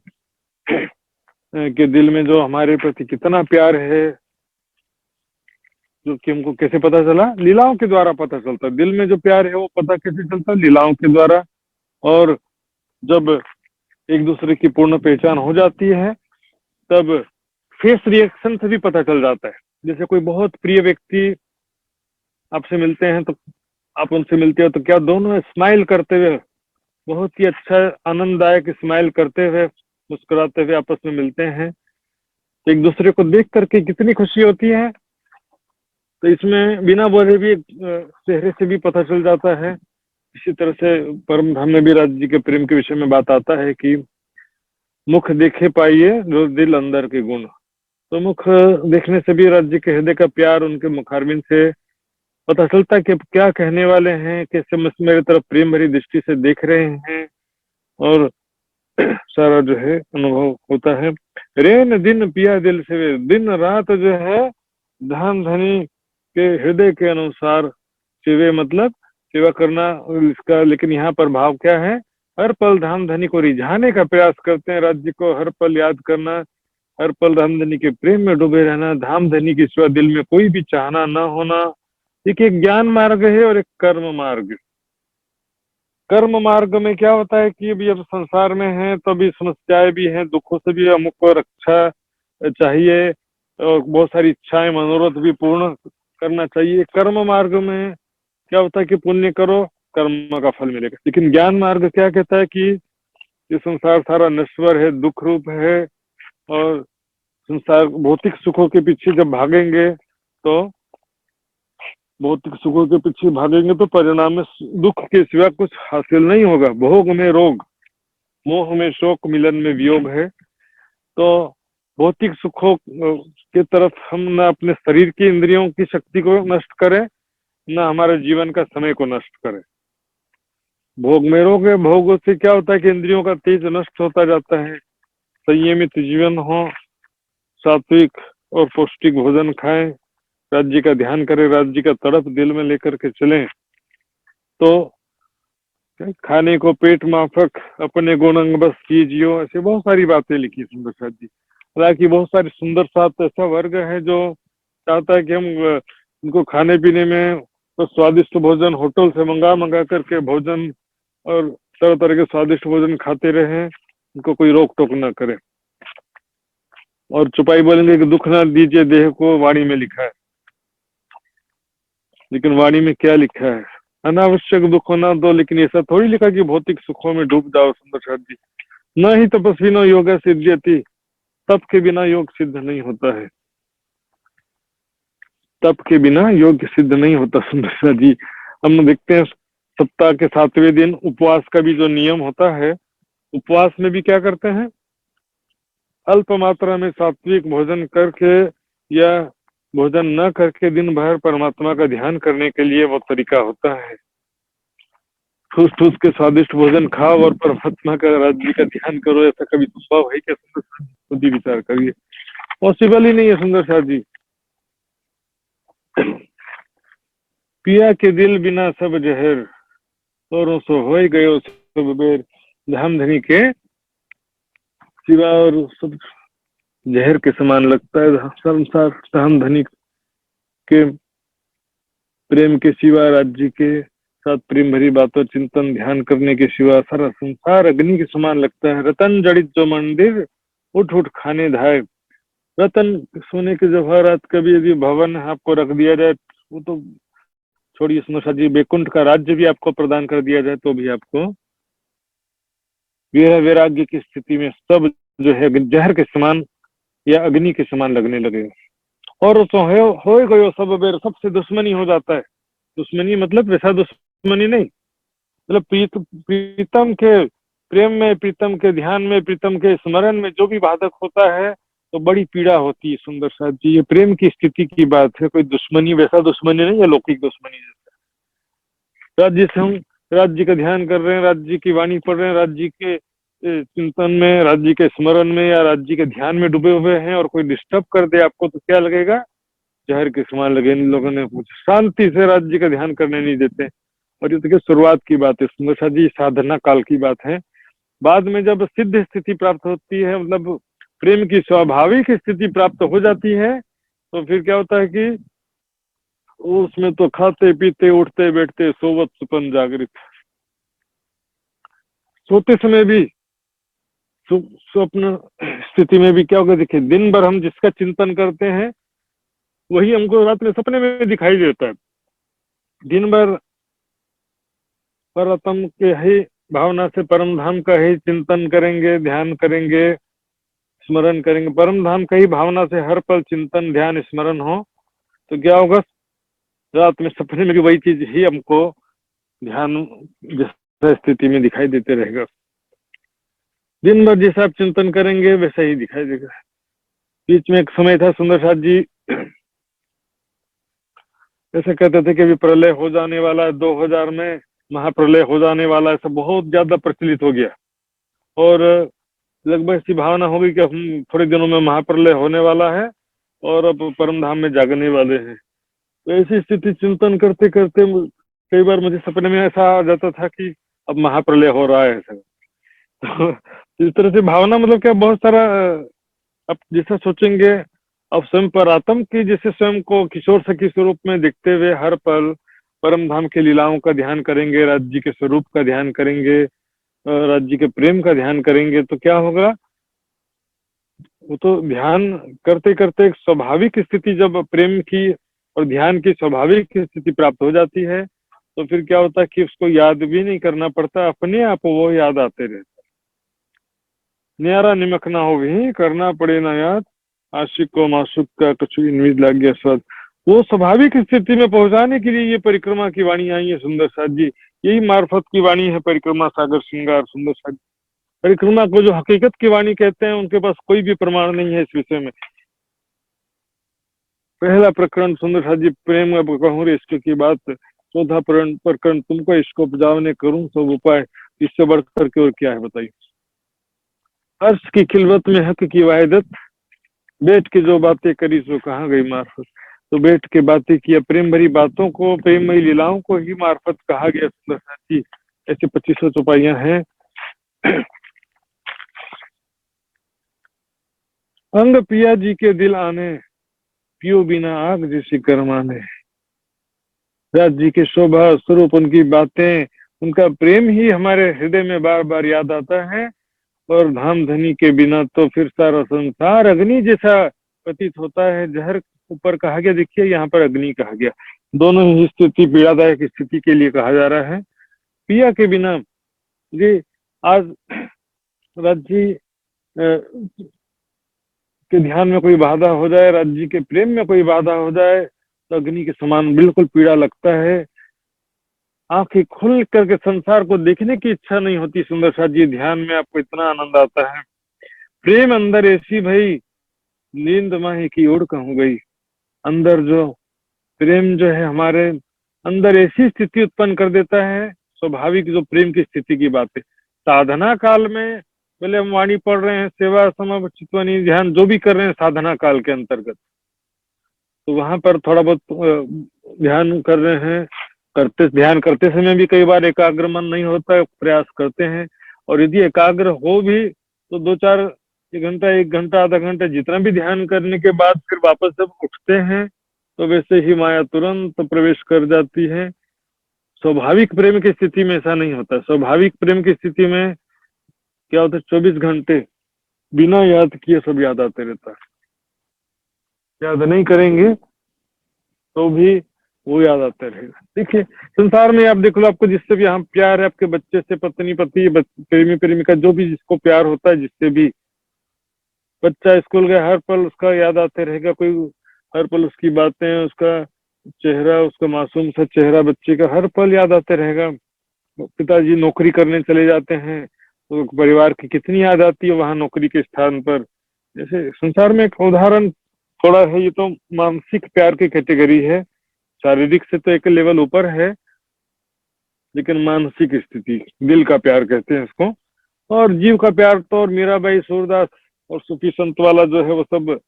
के दिल में जो हमारे प्रति कितना प्यार है, जो कि हमको कैसे पता चला, लीलाओं के द्वारा पता चलता। दिल में जो प्यार है वो पता कैसे चलता, लीलाओं के द्वारा। और जब एक दूसरे की पूर्ण पहचान हो जाती है तब फेस रिएक्शन से भी पता चल जाता है। जैसे कोई बहुत प्रिय व्यक्ति आपसे मिलते हैं, तो आप उनसे मिलते हो तो क्या दोनों स्माइल करते हुए, बहुत ही अच्छा आनंददायक स्माइल करते हुए, मुस्कुराते हुए आपस में मिलते हैं, तो एक दूसरे को देख करके कितनी खुशी होती है। तो इसमें बिना बोले भी चेहरे से भी पता चल जाता है। इसी तरह से परम धाम में भी राज्य के प्रेम के विषय में बात आता है कि मुख देखे पाइए जो दिल अंदर के गुण। तो मुख देखने से भी राज्य के हृदय का प्यार, उनके मुखारबिन से पता चलता है कि क्या कहने वाले हैं, कैसे मेरे तरफ प्रेम भरी दृष्टि से देख रहे हैं, और सारा जो है अनुभव होता है। रेन दिन पिया दिल से, दिन रात जो है धाम धनी के हृदय के अनुसार सेवे, मतलब सेवा करना इसका। लेकिन यहाँ पर भाव क्या है, हर पल धाम धनी को रिझाने का प्रयास करते हैं, राज्य को हर पल याद करना, हर पल धाम धनी के प्रेम में डूबे रहना, धाम धनी के सिवा दिल में कोई भी चाहना न होना। एक ज्ञान मार्ग है और एक कर्म मार्ग। कर्म मार्ग में क्या होता है कि अभी अब संसार में है तो अभी समस्याएं भी हैं, दुखों से भी अमुक को रक्षा चाहिए और बहुत सारी इच्छाएं मनोरथ भी पूर्ण करना चाहिए। कर्म मार्ग में क्या होता है कि पुण्य करो, कर्म का फल मिलेगा। लेकिन ज्ञान मार्ग क्या कहता है कि ये संसार सारा नश्वर है, दुख रूप है, और संसार भौतिक सुखों के पीछे जब भागेंगे तो भौतिक सुखों के पीछे भागेंगे तो परिणाम में दुख के सिवा कुछ हासिल नहीं होगा। भोग में रोग, मोह में शोक, मिलन में वियोग है। तो भौतिक सुखों की तरफ हम न अपने शरीर की इंद्रियों की शक्ति को नष्ट करें, न हमारे जीवन का समय को नष्ट करें। भोग में रोग है, भोग से क्या होता है कि इंद्रियों का तेज नष्ट होता जाता है। संयमित जीवन हो, सात्विक और पौष्टिक भोजन खाएं, राज्य का ध्यान करें, राज्य का तड़प दिल में लेकर के चलें, तो खाने को पेट माफक अपने गुणंग बस कीजियो, ऐसे बहुत सारी बातें लिखी सुंदर साथ जी। हालांकि बहुत सारी सुंदर साथ ऐसा वर्ग है जो चाहता है कि हम उनको खाने पीने में तो स्वादिष्ट भोजन होटल से मंगा करके भोजन और तरह तरह के स्वादिष्ट भोजन खाते रहें, उनको कोई रोक टोक ना करे। और चुपाई बोलेंगे कि दुख ना दीजिए देह को, वाणी में लिखा है। लेकिन वाणी में क्या लिखा है? अनावश्यक दुख ना दो, लेकिन ऐसा थोड़ी लिखा कि भौतिक सुखों में डूब जाओ सुंदर साथ जी। न ही तपस्वी न योग सिद्ध्यति, तप के बिना योग सिद्ध नहीं होता है। तप के बिना योग सिद्ध नहीं होता सुंदर साथ जी। हम देखते हैं सप्ताह के 7वें दिन उपवास का भी जो नियम होता है, उपवास में भी क्या करते हैं, अल्प मात्रा में सात्विक भोजन करके या भोजन न करके दिन भर परमात्मा का ध्यान करने के लिए वो तरीका होता है। ठूस ठूस के स्वादिष्ट भोजन खाओ और परमात्मा का राज्य का ध्यान करो, ऐसा कभी संभव है क्या सुंदर साथ जी? खुद ही विचार करिए, पॉसिबल ही नहीं है सुंदर साथ जी। पिया के दिल बिना सब जहर, तोरों सो हो गयो सब बेर, धाम धनी के सिवा और सब जहर के समान लगता है संसार। धाम धनी के प्रेम के सिवा, राज्य के साथ प्रेम भरी बातों चिंतन ध्यान करने के सिवा सारा संसार अग्नि के समान लगता है। रतन जड़ित जो मंदिर, उठ उठ खाने धाय। रतन सोने के जवाहरात कभी यदि भवन आपको रख दिया जाए, वो तो छोड़िए सुंदर साथ जी, वैकुंठ का राज्य भी आपको प्रदान कर दिया जाए तो भी आपको विरह वैराग्य की स्थिति में सब जो है जहर के समान या अग्नि के समान लगने लगे। और तो हो गयो सब बेर, सबसे दुश्मनी हो जाता है। दुश्मनी मतलब वैसा दुश्मनी नहीं, मतलब प्रीतम के प्रेम में, प्रीतम के ध्यान में, प्रीतम के स्मरण में जो भी बाधक होता है तो बड़ी पीड़ा होती है सुंदर साथ जी। ये प्रेम की स्थिति की बात है, कोई दुश्मनी वैसा दुश्मनी नहीं है, लौकिक दुश्मनी जैसा। राज्य से हम राज्य का ध्यान कर रहे हैं, राज्य की वाणी पढ़ रहे हैं, राज्य के चिंतन में, राज्य के स्मरण में या राज्य के ध्यान में डूबे हुए हैं, और कोई डिस्टर्ब कर दे आपको तो क्या लगेगा? जहर के समान लगे। इन लोगों ने शांति से राज्य का ध्यान करने नहीं देते। और ये तो शुरुआत की बात है सुंदर साथ जी, साधना काल की बात है। बाद में जब सिद्ध स्थिति प्राप्त होती है, मतलब प्रेम की स्वाभाविक स्थिति प्राप्त हो जाती है, तो फिर क्या होता है कि उसमें तो खाते पीते उठते बैठते सोवत सुपन जागृत, सोते समय भी स्वप्न स्थिति में भी क्या होगा? देखिए, दिन भर हम जिसका चिंतन करते हैं वही हमको रात में सपने में दिखाई देता है। दिन भर परतम के ही भावना से परम धाम का ही चिंतन करेंगे, ध्यान करेंगे, स्मरण करेंगे। परम धाम का ही भावना से हर पल चिंतन ध्यान स्मरण हो तो क्या होगा? रात में सपने में भी वही चीज ही हमको ध्यान जैसा स्थिति में दिखाई देते रहेगा। दिन भर जैसा आप चिंतन करेंगे वैसा ही दिखाई देगा। बीच में एक समय था सुंदर साथ जी, ऐसे कहते थे कि अभी प्रलय हो जाने वाला है, 2000 में महाप्रलय हो जाने वाला है, सब बहुत ज्यादा प्रचलित हो गया। और लगभग ऐसी भावना होगी कि हम थोड़े दिनों में महाप्रलय होने वाला है और अब परम धाम में जागने वाले हैं। तो ऐसी स्थिति चिंतन करते करते कई बार मुझे सपने में ऐसा आ जाता था कि अब महाप्रलय हो रहा है। तो इस तरह से भावना, मतलब क्या, बहुत सारा अब जैसा सोचेंगे, अब स्वयं पर आत्म की जैसे स्वयं को किशोर सखी स्वरूप में दिखते हुए हर पल परम धाम के लीलाओं का ध्यान करेंगे, राज्य के स्वरूप का ध्यान करेंगे, राज्य के प्रेम का ध्यान करेंगे, तो क्या होगा? वो तो ध्यान करते करते एक स्वाभाविक स्थिति, जब प्रेम की और ध्यान की स्वाभाविक स्थिति प्राप्त हो जाती है तो फिर क्या होता है कि उसको याद भी नहीं करना पड़ता, अपने आप वो याद आते रहते। न्यारा निमक ना हो भी करना पड़े ना याद, आशिक को माशुक का कुछ इनविज लग गया स्वाद। वो स्वाभाविक स्थिति में पहुंचाने के लिए ये परिक्रमा की वाणी आई है सुंदर साथ जी। यही मार्फत की वाणी है परिक्रमा सागर श्रृंगार सुंदर साथ। परिक्रमा को जो हकीकत की वाणी कहते हैं उनके पास कोई भी प्रमाण नहीं है इस विषय में। पहला प्रकरण सुंदर साथ जी, प्रेम अब कहूँ रे इश्क की बात। चौथा प्रकरण तुमको इसको उपजावने करूं सब उपाय। इससे बढ़कर के और क्या है बताइए। अर्श की खिलवत में हक की वाहिदत, बैठ के जो बातें करी सो कहाँ गई मार्फत। तो बैठ के बातें किया, प्रेम भरी बातों को, प्रेममयी लीलाओं को ही मार्फत कहा गया सुंदर साथी। ऐसे 2500 चौपाइयां हैं। अंग पिया जी के दिल आने, पियो बिना आग जैसी करमाने। राज जी के शोभा स्वरूप, उनकी बातें, उनका प्रेम ही हमारे हृदय में बार बार याद आता है। और धाम धनी के बिना तो फिर सारा संसार अग्नि जैसा प्रतीत होता है। जहर ऊपर कहा गया, देखिए यहाँ पर अग्नि कहा गया। दोनों ही स्थिति पीड़ादायक स्थिति के लिए कहा जा रहा है। पिया के बिना जी, आज राज्य के ध्यान में कोई बाधा हो जाए, राज्य के प्रेम में कोई बाधा हो जाए तो अग्नि के समान बिल्कुल पीड़ा लगता है। आंखें खुल करके संसार को देखने की इच्छा नहीं होती सुंदर साथ जी। ध्यान में आपको इतना आनंद आता है। प्रेम अंदर ऐसी भई, नींद माही की ओर कहूं गई। अंदर जो प्रेम जो है हमारे अंदर ऐसी स्थिति उत्पन्न कर देता है, स्वाभाविक जो प्रेम की स्थिति की बात है। साधना काल में पहले हम वाणी पढ़ रहे हैं, सेवा समय चित्तवनी ध्यान जो भी कर रहे हैं साधना काल के अंतर्गत, तो वहां पर थोड़ा बहुत ध्यान कर रहे हैं। ध्यान करते समय भी कई बार एकाग्र मन नहीं होता, प्रयास करते हैं। और यदि एकाग्र हो भी तो 2-4 1 घंटा आधा घंटा जितना भी ध्यान करने के बाद फिर वापस जब उठते हैं तो वैसे ही माया तुरंत प्रवेश कर जाती है। स्वाभाविक प्रेम की स्थिति में ऐसा नहीं होता। स्वाभाविक प्रेम की स्थिति में क्या होता है, 24 घंटे बिना याद किए सब याद आते रहता है। याद नहीं करेंगे तो भी वो याद आता रहेगा। देखिए संसार में आप देख लो, आपको जिससे भी यहाँ प्यार है, आपके बच्चे से, पत्नी पति, प्रेमी प्रेमिका, जो भी जिसको प्यार होता है, जिससे भी बच्चा स्कूल गया हर पल उसका याद आते रहेगा। कोई हर पल उसकी बातें, उसका चेहरा, उसका मासूम सा चेहरा बच्चे का हर पल याद आते रहेगा। पिताजी नौकरी करने चले जाते हैं तो परिवार की कितनी याद आती है वहां नौकरी के स्थान पर। जैसे संसार में एक उदाहरण थोड़ा है, ये तो मानसिक प्यार की कैटेगरी है, शारीरिक से तो एक लेवल ऊपर है, लेकिन मानसिक स्थिति, दिल का प्यार कहते हैं इसको। और जीव का प्यार तो और मीराबाई, सूरदास और सूफी संत वाला जो है वो सब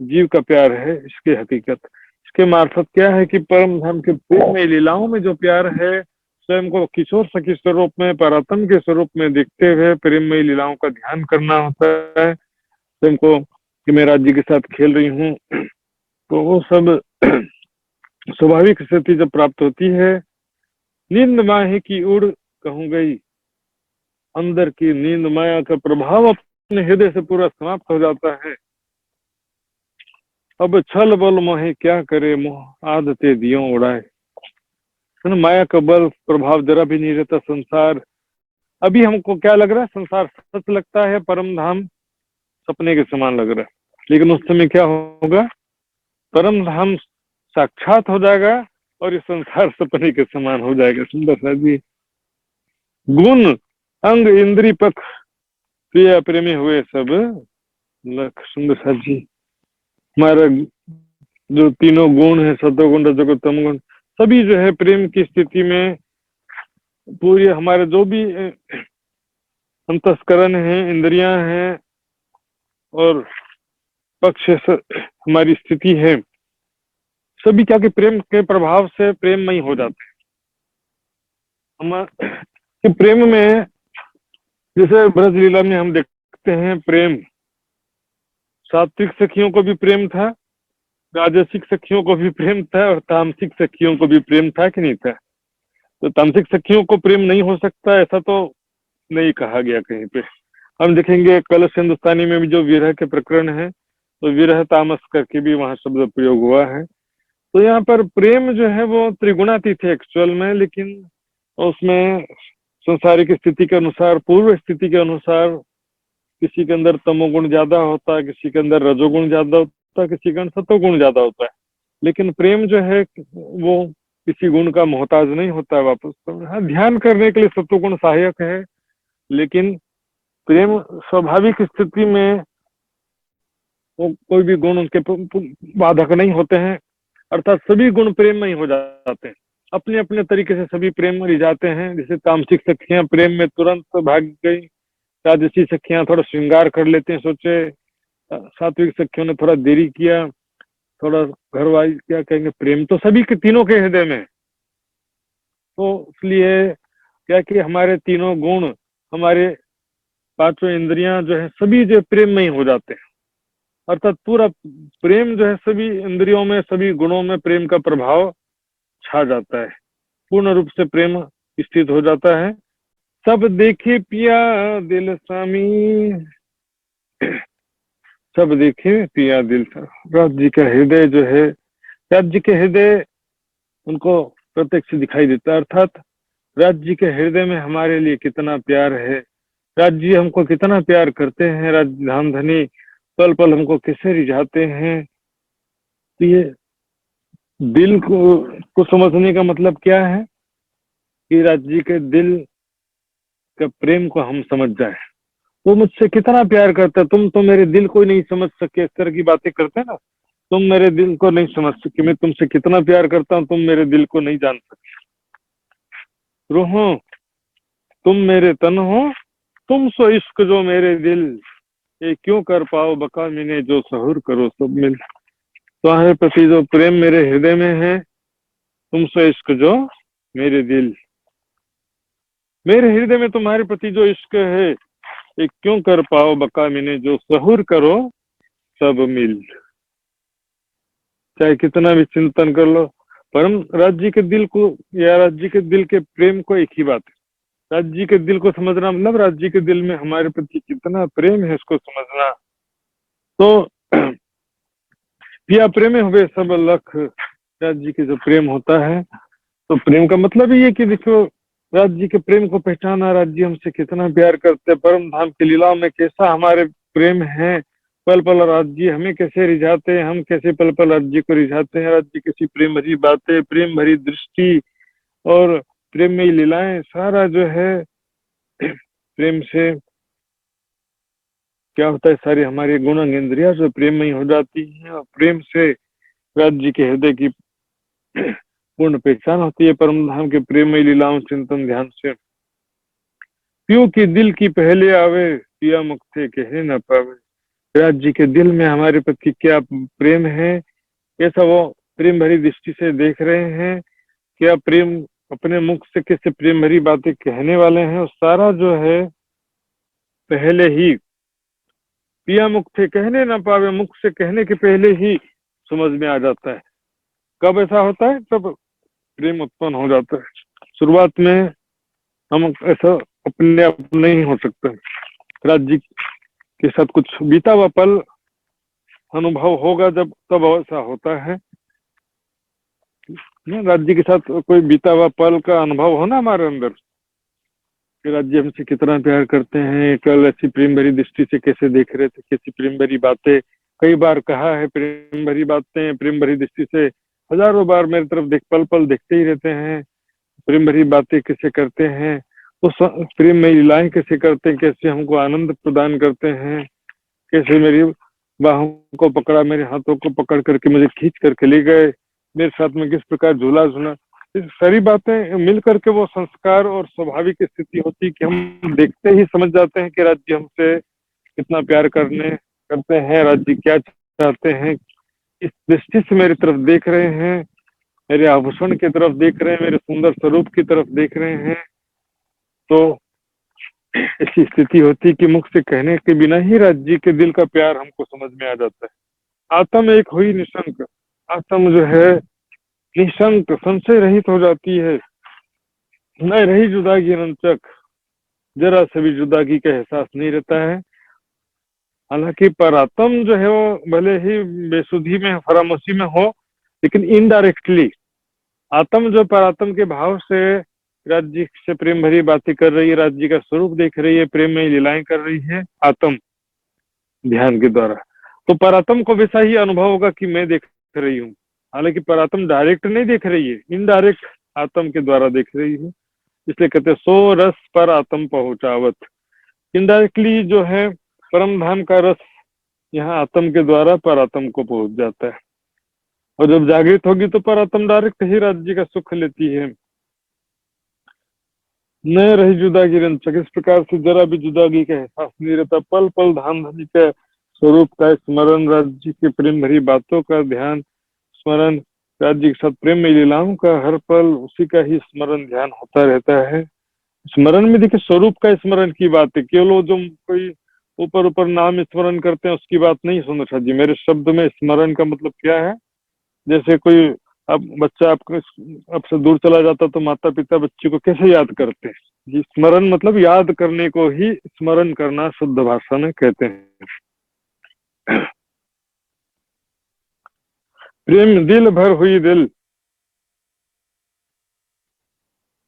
जीव का प्यार है। इसकी हकीकत, इसके मार्फत क्या है कि परम धाम के प्रेम में, लीलाओं में जो प्यार है, स्वयं को किशोर सखी स्वरूप में, परात्म के स्वरूप में देखते हुए प्रेममयी लीलाओं का ध्यान करना होता है। स्वयं को कि मैं राज्य के साथ खेल रही हूँ, तो वो सब स्वाभाविक स्थिति जब प्राप्त होती है। नींद माही की उड़ कहूं गई, अंदर की नींद माया का प्रभाव अपने हृदय से पूरा समाप्त हो जाता है। अब छल बल मोहे क्या करे, मोह आदते दियों उड़ाए। माया का बल प्रभाव जरा भी नहीं रहता। संसार अभी हमको क्या लग रहा है, संसार सच लगता है, परम धाम सपने के समान लग रहा है। लेकिन उस समय क्या होगा, परम धाम साक्षात हो जाएगा और ये संसार सपने के समान हो जाएगा। सुंदर सा जी, गुण अंग इंद्री पख प्रिय प्रेमी हुए सब लख। सुंदर सा जी, हमारा जो तीनों गुण है, सत्वगुण रजोगुण तमगुण, सभी जो है प्रेम की स्थिति में पूरी हमारे जो भी अंतस्करण है, इंद्रियां हैं और पक्ष हमारी स्थिति है, सभी क्या कि प्रेम के प्रभाव से प्रेममय हो जाते हैं। हम प्रेम में जैसे ब्रज लीला में हम देखते हैं, प्रेम सात्विक सखियों को भी प्रेम था, राजसिक सखियों को भी प्रेम था और तामसिक सखियों को भी प्रेम था कि नहीं था। तो तामसिक सखियों को प्रेम नहीं हो सकता ऐसा तो नहीं कहा गया कहीं पे। हम देखेंगे कलश हिंदुस्तानी में भी जो विरह के प्रकरण है, तो विरह तामस करके भी वहां शब्द प्रयोग हुआ है। तो यहाँ पर प्रेम जो है वो त्रिगुणातीत है एक्चुअल में, लेकिन उसमें संसारिक स्थिति के अनुसार, पूर्व स्थिति के अनुसार किसी के अंदर तमोगुण ज्यादा होता है, किसी के अंदर रजोगुण ज्यादा होता है, किसी के अंदर सतोगुण ज्यादा होता है। लेकिन प्रेम जो है वो किसी गुण का मोहताज नहीं होता है वापस। तो हाँ, ध्यान करने के लिए सतोगुण सहायक है, लेकिन प्रेम स्वाभाविक स्थिति में वो कोई भी गुण उनके बाधक नहीं होते हैं, अर्थात सभी गुण प्रेम में ही हो जाते हैं। अपने अपने तरीके से सभी प्रेम में रिझाते हैं। जैसे तामसिक सखियां प्रेम में तुरंत भाग गई, राजसी सखियां थोड़ा श्रृंगार कर लेते हैं, सोचे, सात्विक सखियों ने थोड़ा देरी किया, थोड़ा घरवाई क्या कहेंगे, प्रेम तो सभी के तीनों के हृदय में। तो इसलिए क्या कि हमारे तीनों गुण, हमारे पांचों इंद्रियां जो है सभी जो प्रेम में ही हो जाते हैं, अर्थात पूरा प्रेम जो है सभी इंद्रियों में, सभी गुणों में प्रेम का प्रभाव छा जाता है, पूर्ण रूप से प्रेम स्थित हो जाता है। सब देखे पिया दिल स्वामी, सब देखे पिया दिल स्वामी। राज जी का हृदय जो है, राज जी के हृदय उनको प्रत्यक्ष दिखाई देता है, अर्थात राज जी के हृदय में हमारे लिए कितना प्यार है, राज जी हमको कितना प्यार करते हैं, राज धाम धनी पल पल हमको कैसे रिझाते हैं। तो ये दिल को समझने का मतलब क्या है कि राज जी के दिल के प्रेम को हम समझ जाए। वो मुझसे कितना प्यार करता है, तुम तो मेरे दिल को नहीं समझ सके, इस तरह की बातें करते हैं ना, तुम मेरे दिल को नहीं समझ सके, मैं तुमसे कितना प्यार करता हूँ, तुम मेरे दिल को नहीं जान सके। रूहों तुम मेरे तन हो, तुम सो इश्क जो मेरे दिल, ये क्यों कर पाओ बका मिने जो सहूर करो सब मिल। तुम्हारे प्रति जो प्रेम मेरे हृदय में है, तुम सो इश्क जो मेरे दिल, मेरे हृदय में तुम्हारे प्रति जो इश्क है, ये क्यों कर पाओ बका मिने जो सहूर करो सब मिल। चाहे कितना भी चिंतन कर लो, परम राज्य के दिल को या राज्य के दिल के प्रेम को एक ही बात है। राज्य के दिल को समझना मतलब राज्य के दिल में हमारे प्रति कितना प्रेम है इसको समझना। तो पिया प्रेम हुए सब लख, राज्य के जो प्रेम होता है, तो प्रेम का मतलब ही है कि देखो राज्य के प्रेम को पहचाना, राज्य हमसे कितना प्यार करते हैं, परम धाम की लीलाओं में कैसा हमारे प्रेम है, पल पल राज्य हमें कैसे रिझाते हैं, हम कैसे पल पल राज्य को रिझाते हैं। राज्य कैसी प्रेम भरी बातें, प्रेम भरी दृष्टि और प्रेम में लीलाएं, सारा जो है प्रेम से क्या होता है, सारी हमारी गुण इंद्रिया जो प्रेम में ही हो जाती है, और प्रेम से राज्य के हृदय की पूर्ण पहचान होती है परम धाम के प्रेम में लीलाओं चिंतन ध्यान से। पियो की दिल की पहले आवे, पिया मुक्ते कहे न पावे। राज्य के दिल में हमारे प्रति क्या प्रेम है, ऐसा वो प्रेम भरी दृष्टि से देख रहे हैं, क्या प्रेम अपने मुख से कैसे प्रेम भरी बातें कहने वाले हैं, और सारा जो है पहले ही पिया मुक्ते कहने न पावे, मुख से कहने के पहले ही समझ में आ जाता है। कब ऐसा होता है, तब प्रेम उत्पन्न हो जाता है। शुरुआत में हम ऐसा अपने आप नहीं हो सकते, राज्य के साथ कुछ बीता हुआ पल अनुभव होगा जब, तब ऐसा होता है। राज्य के साथ कोई बीता हुआ पल का अनुभव होना हमारे अंदर कि राज्य हमसे कितना प्यार करते हैं, कल ऐसी प्रेम भरी दृष्टि से कैसे देख रहे थे, कैसी प्रेम भरी बातें, कई बार कहा है प्रेम भरी बातें, प्रेम भरी दृष्टि से हजारों बार मेरी तरफ देख, पल पल देखते ही रहते हैं, प्रेम भरी बातें कैसे करते हैं, उस प्रेम में लीलाएं कैसे करते हैं, कैसे हमको आनंद प्रदान करते हैं, कैसे मेरी बाहों को पकड़ा, मेरे हाथों को पकड़ करके मुझे खींच करके ले गए, मेरे साथ में किस प्रकार झूला झूला, इस सारी बातें मिल करके वो संस्कार और स्वाभाविक स्थिति होती है कि हम देखते ही समझ जाते हैं कि राज्य हमसे कितना प्यार करते हैं, राज्य क्या चाहते हैं, इस दृष्टि से मेरी तरफ देख रहे हैं, मेरे आभूषण की तरफ देख रहे हैं, मेरे सुंदर स्वरूप की तरफ देख रहे हैं। तो ऐसी स्थिति होती है कि मुख से कहने के बिना ही राज्य के दिल का प्यार हमको समझ में आ जाता है। आत्म एक हुई निशंक, आत्म जो है निशंक संशय रहित हो जाती है, न रही जुदाई रंचक, जरा से भी जुदागी का एहसास नहीं रहता है। हालांकि परात्म जो है वो भले ही बेसुधी में फरामोशी में हो, लेकिन इनडायरेक्टली आत्म जो परात्म के भाव से राज्य से प्रेम भरी बातें कर रही है, राज्य का स्वरूप देख रही है, प्रेम में लीलाएं कर रही है आत्म ध्यान के द्वारा, तो परात्म को वैसा ही अनुभव होगा कि मैं देख रही हूँ। हालांकि परात्म डायरेक्ट नहीं देख रही है, इनडायरेक्ट आत्म के द्वारा देख रही है, इसलिए कहते हैं सो रस पर आत्म पहुंचावत। इनडायरेक्टली जो है परम धाम का रस यहाँ आत्म के द्वारा परात्म को पहुंच जाता है, और जब जागृत होगी तो परात्म डायरेक्ट ही राज्य का सुख लेती है। न रही जुदागी रंचक, इस प्रकार से जरा भी जुदागी का एहसास नहीं रहता। पल पल धाम धनी के स्वरूप का स्मरण, राज्य के प्रेम भरी बातों का ध्यान स्मरण, राज्य के साथ प्रेम में लीलाओं का हर पल उसी का ही स्मरण ध्यान होता रहता है। स्मरण में देखिए स्वरूप का स्मरण की बात है, केवल वो जो कोई ऊपर ऊपर नाम स्मरण करते हैं उसकी बात नहीं सुंदर जी। मेरे शब्द में स्मरण का मतलब क्या है, जैसे कोई अब बच्चा आपसे दूर चला जाता तो माता पिता बच्चे को कैसे याद करते हैं जी। स्मरण मतलब याद करने को ही स्मरण करना शुद्ध भाषा में कहते हैं। प्रेम दिल भर हुई दिल,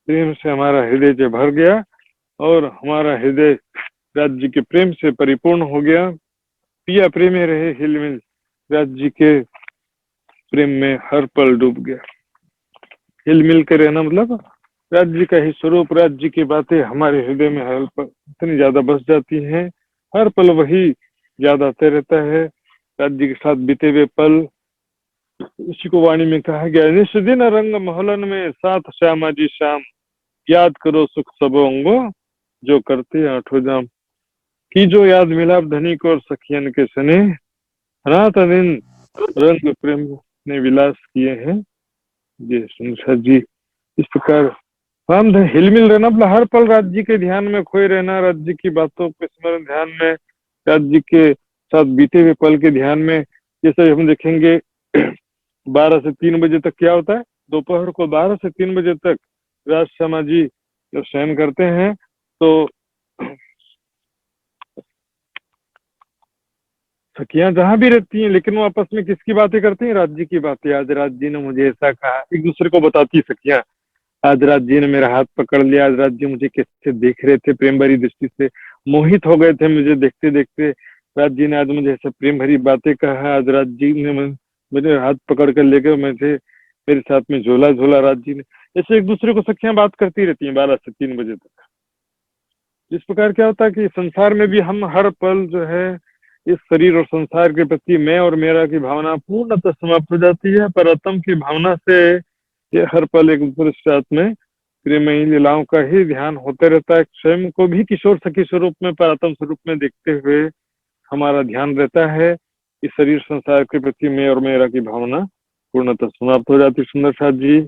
प्रेम से हमारा हृदय जो भर गया और हमारा हृदय राज्य के प्रेम से परिपूर्ण हो गया। पिया प्रेमे रहे हिलमिल, राज्य के प्रेम में हर पल डूब गया। हिलमिल के रहना मतलब राज्य का ही स्वरूप, राज्य की बातें हमारे हृदय में हर पल इतनी ज्यादा बस जाती हैं, हर पल वही याद आते रहता है। राज्य के साथ बीते हुए पल, इसी को वाणी में कहा गया, निष्दिन रंग मोहलन में साथ श्यामा जी श्याम, याद करो सुख सबो अंगो जो करते आठों जाम, की जो याद मिलाप धनी को और सखियन के सने, रात दिन रंग प्रेम ने विलास किए हैं जी सुनसा जी। इस प्रकार हम हिलमिल रहना मतलब हर पल राज्य के ध्यान में खोए रहना, राज्य की बातों के स्मरण ध्यान में, राज्य के साथ बीते हुए पल के ध्यान में। जैसे हम देखेंगे 12 से 3 बजे तक क्या होता है, दोपहर को 12 से 3 बजे तक राज शर्मा जी जब शयन करते हैं तो सखियां जहां भी रहती हैं लेकिन वो आपस में किसकी बातें करती हैं, राज्य की बातें। आज राज जी ने मुझे ऐसा कहा, एक दूसरे को बताती सखियां, आज राज जी ने मेरा हाथ पकड़ लिया, आज राज जी मुझे कैसे देख रहे थे, प्रेम भरी दृष्टि से मोहित हो गए थे मुझे देखते देखते, राज जी ने आज मुझे ऐसे प्रेम भरी बातें कहा, आज राज जी ने मेरे हाथ पकड़ कर लेकर मेरे साथ में झोला झोला राज जी ने। ऐसे एक दूसरे को सखियां बात करती रहती हैं 12 से 3 बजे तक। इस प्रकार क्या होता है कि संसार में भी हम हर पल जो है इस शरीर और संसार के प्रति मैं और मेरा की भावना पूर्णतः समाप्त हो जाती है। पर आत्म की भावना से ये हर पल एक दूसरे के साथ में प्रेमयी लीलाओं का ही ध्यान होते रहता है। स्वयं को भी किशोर सखी स्वरूप में परात्म स्वरूप में देखते हुए हमारा ध्यान रहता है। इस शरीर संसार के प्रति मैं और मेरा की भावना पूर्णतः समाप्त हो जाती। सुंदर साथ जी,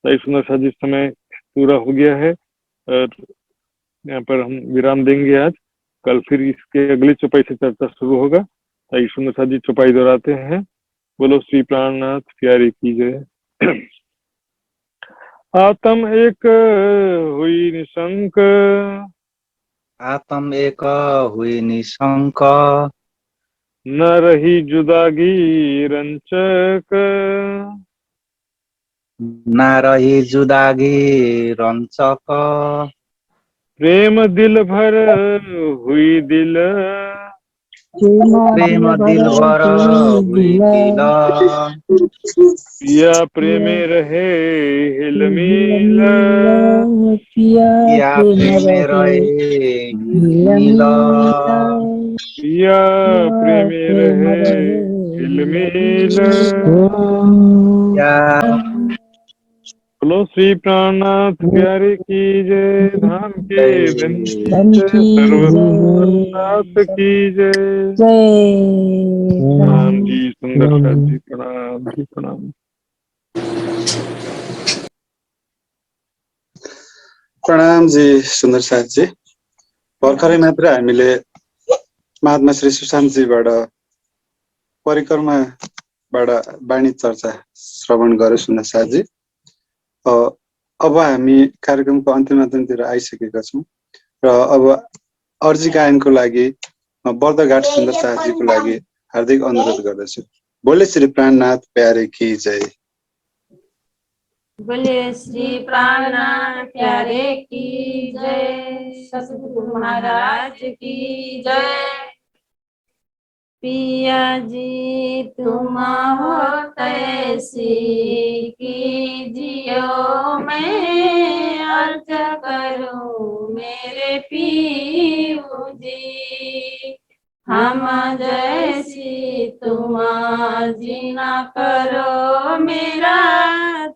सुंदर साथ जी, समय पूरा हो गया है और यहाँ पर हम विराम देंगे आज। कल फिर इसके अगली चौपाई से चर्चा शुरू होगा। ताई सुंदर साथ जी चौपाई दोहराते हैं। बोलो श्री प्राणनाथ प्यारे की जय। आत्म एक हुई निशंक, आत्म एक हुई निशंक, न रही जुदागी रंचक, न रही जुदागी रंचक, प्रेम दिल भर हुई दिल, प्रेम दिल भर हुई दिल, पिया प्रेमे रहे हिलमिल, पिया प्रेमे रहे हिलमिल, पिया प्रेमे रहे हिलमिल। बोलो श्री प्राणनाथ प्यारे की जय। धाम के धन सर्वनाथ की जय। प्रणाम जी सुंदर साथ जी, प्रणाम जी प्रणाम। प्रणाम जी सुन्दर साथजी। भर्खरै मात्र हामीले महात्मा श्री सुशान्तजीबाट परिक्रमाबाट वाणी चर्चा श्रवण गर्यो सुन्दर साथजी। अब हामी कार्यक्रमको अन्तिमतिर आइसकेका छौँ। र अब अर्जी गायनको लागि बर्दघाट सुन्दर शाहजीको लागि हार्दिक अनुरोध गर्दछु। बोले श्री प्राणनाथ प्यारे की जय। बोले श्री प्राणनाथ प्यारे की जय। सतगुरु महाराज की जय। पिया जी तुम हो तैसी कीजियो, मैं अर्ज करूं मेरे पीऊ जी। हम जैसी तुम जीना करो, मेरा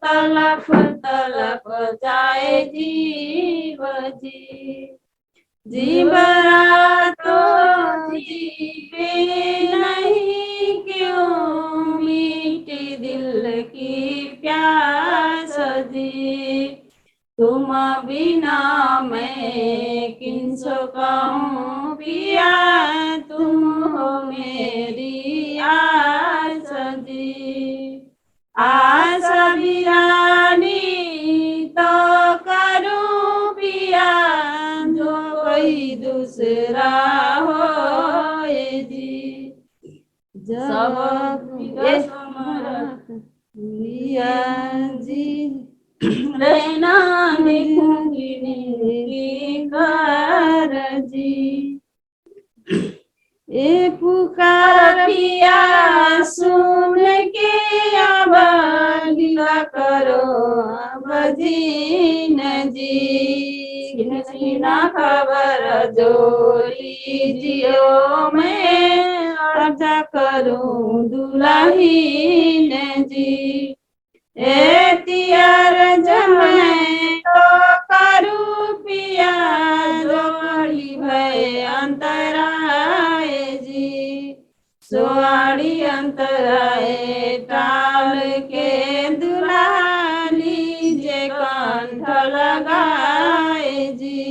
तलप तलप जाए जीव जी। जीवरा तो जीवे नहीं, क्यों मीठी दिल की प्यास जी। तुम बिना मैं किनसो कहूँ पिया, तुम हो मेरी आस जी। आशा बिरानी तो करूं पिया, जो कोई दूसरा हो जी। जब समर्थ पिया जी, रहना देखूंगी कर जी। ए पुकार पिया सुन के, अब लीला करो अब जीन जी। ना खबर जो लीजियो, मैं अर्जा करूं दुल्हीन जी। तियार जमै तो करू पिया, जोड़ी भय अंतराय जी। सोआड़ी अंतराय टाल के, दुल्हा लीजे कंठ लगाए जी।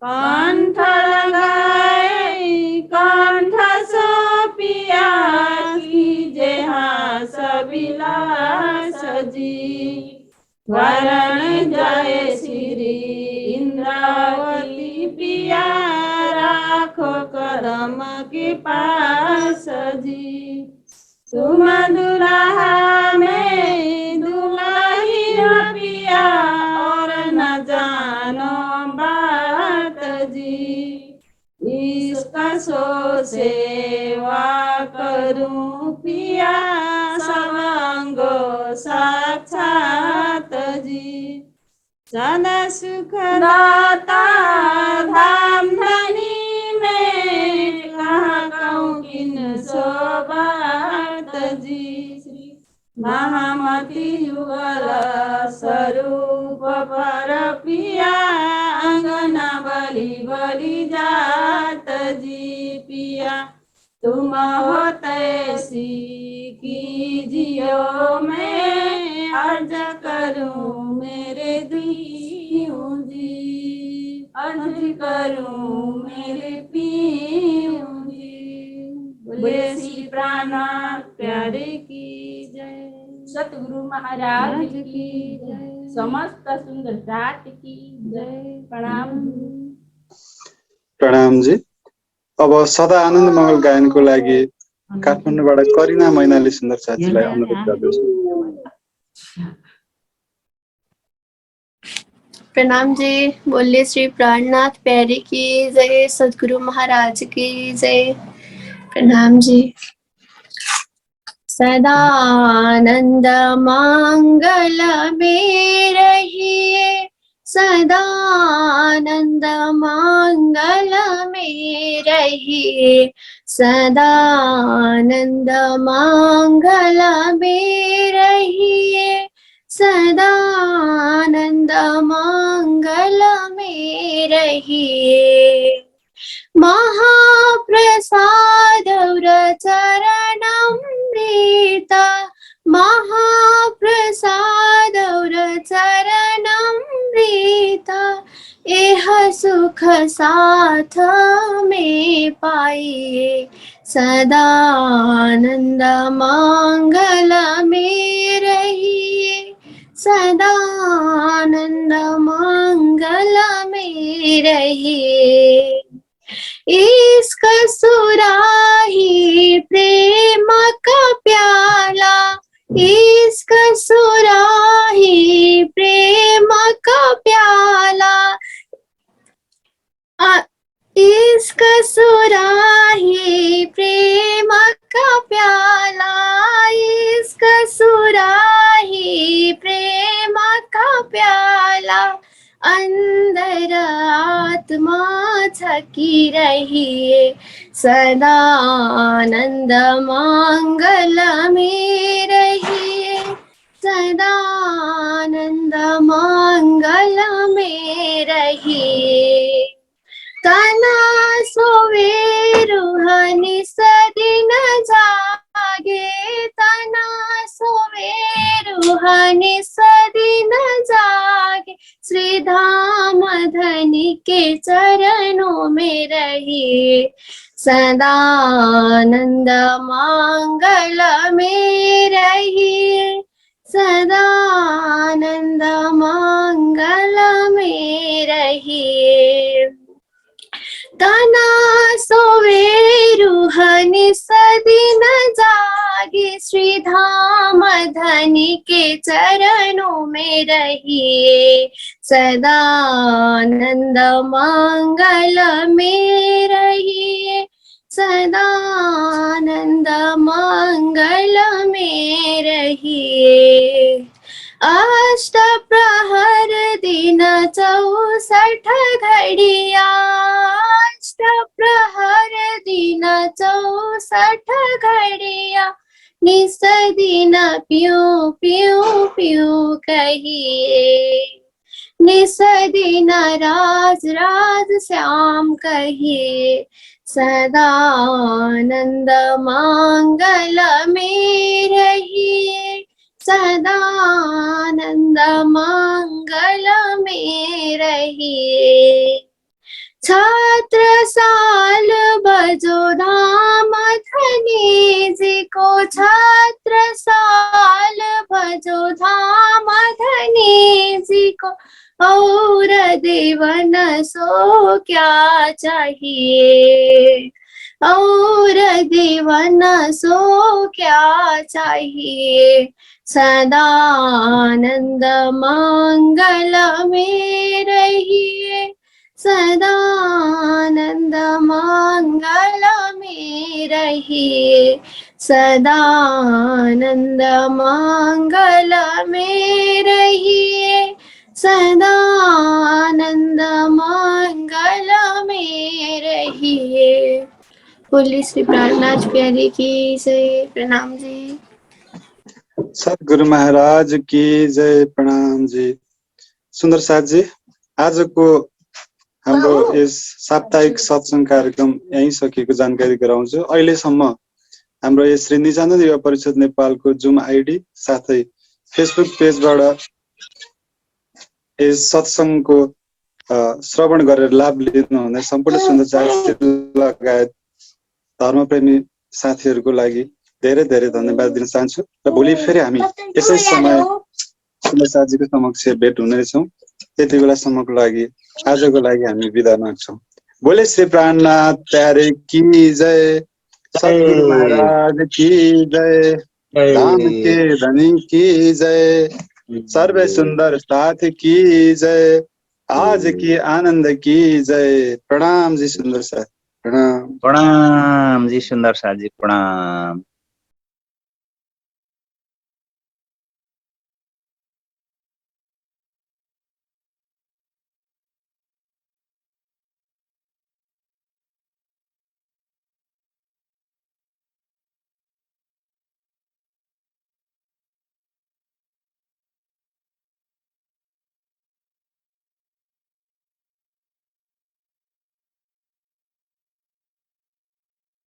कंठ लगाए कंठ सो पिया, कीजे हास विलास जी। वरण जय श्री इंद्रावती पिया, राखो कदम के पास जी। तुम दुल्हा में दुल्ही पिया, और न जानो बात जी। इसका सो सेवा करूं पिया, सवांगो साक्षात जी। सदा सुख दाता धाम धनी में, कहाँ कहूँ किन सो बात जी। महामती युगल स्वरूप पर पिया, अंगना बलि बलि जात जी। पिया तुम हो तैसी कीजियो, मैं अर्ज करूं मेरे दियों जी। अर्ज करूं मेरे पियों जी। बोले श्री प्राणनाथ प्यारे की जय। सतगुरु महाराज की जय। समस्त सुंदर जात की जय। प्रणाम। प्रणाम जी। अब सदा आनन्द मङ्गल गायनको लागि काठमाडौँबाट करिना मैनाली सुन्दर साथीलाई अनुरोध गर्दछु। प्रणाम जी। बोले श्री प्राणनाथ प्यारे की जय। सदगुरु महाराज की जय। प्रणाम जी। सदा आनंद मंगल में रहिए, सदा आनंद मंगल में रहिए, सदा आनंद मंगल में रहिए, सदा आनंद मंगल में रहिए। महाप्रसाद चरणमृत, महाप्रसाद चरणमृत, एह सुख साथ में पाइए, सदा आनंद मंगल में रहिए, सदानंद मंगल में रहिए। इश्क सुराही प्रेम का प्याला, इश्क सुराही प्रेम का प्याला, इश्क सुराही प्रेम का प्याला, इश्क सुराही प्रेम का प्याला, अंदर आत्मा छकी रहिए। सदानंद मंगल में रहिए, सदानंद मंगल में रहिए। तना सोवे रूहानी सदिन जागे, तना सोवे रूहानी सदिन जागे। श्री धाम धनी के चरणों में रहिए। सदानंद मंगल में रहिए, सदानंद मंगल में रहिए। तना सोवे रूहानी सदिन जागे, श्री धाम धनी के चरणों में रहिए। सदानंद मंगल में रहिए, सदानंद मंगल में रहिए। अष्ट प्रहर दिन 64 घड़िया, अष्ट प्रहर दिन 64 घड़िया। निस दिन पियो पियो पियो कहिए, निस दिन राज राज श्याम कहिए। सदानंद मंगल में रहिए, सदानंद मंगल में रहिए। छात्र साल बजो धाम धनी जी को, छात्र साल भजो धाम धनी जी को। और देवन सो क्या चाहिए, और देवन सो क्या चाहिए। सदानंद मंगल में रहिए, सदानंद मंगल में रहिए। सदानंद मंगल में रहिए, सदानंद मंगल में रहिए। बोलिए श्री प्राणनाथ प्यारे की जय। प्रणाम जी। सद्गुरु महाराज की जय। प्रणाम जी। सुन्दर साथ जी, आजको हाम्रो यस साप्ताहिक सत्संग कार्यक्रम यही सकिएको जानकारी गराउँछु। अहिलेसम्म हाम्रो यस श्री निजानन्द युवा परिषद नेपालको जुम आइडी साथै फेसबुक पेजबाट यस सत्संगको श्रवण गरेर लाभ लिनुहुने सम्पूर्ण सुन्दर साथी लगायत धर्मप्रेमी साथीहरूको लागि धेरै धेरै धन्यवाद दिन चाहन्छु। र भोलि फेरि हामी यसै समय सुन्दर साथीको समक्ष भेट हुनेछौँ। त्यति बेलासम्मको लागि आजको लागि हामी बिदा माग्छौँ। बोले श्री प्राणनाथ प्यारे की जय, सद्गुरु महाराज की जय, धाम के धनी की जय, सर्वे सुंदर साथ की जय, आज की आनंद की जय। प्रणाम जी सुंदर साथ। प्रणाम। प्रणाम जी सुन्दर साथी, प्रणाम।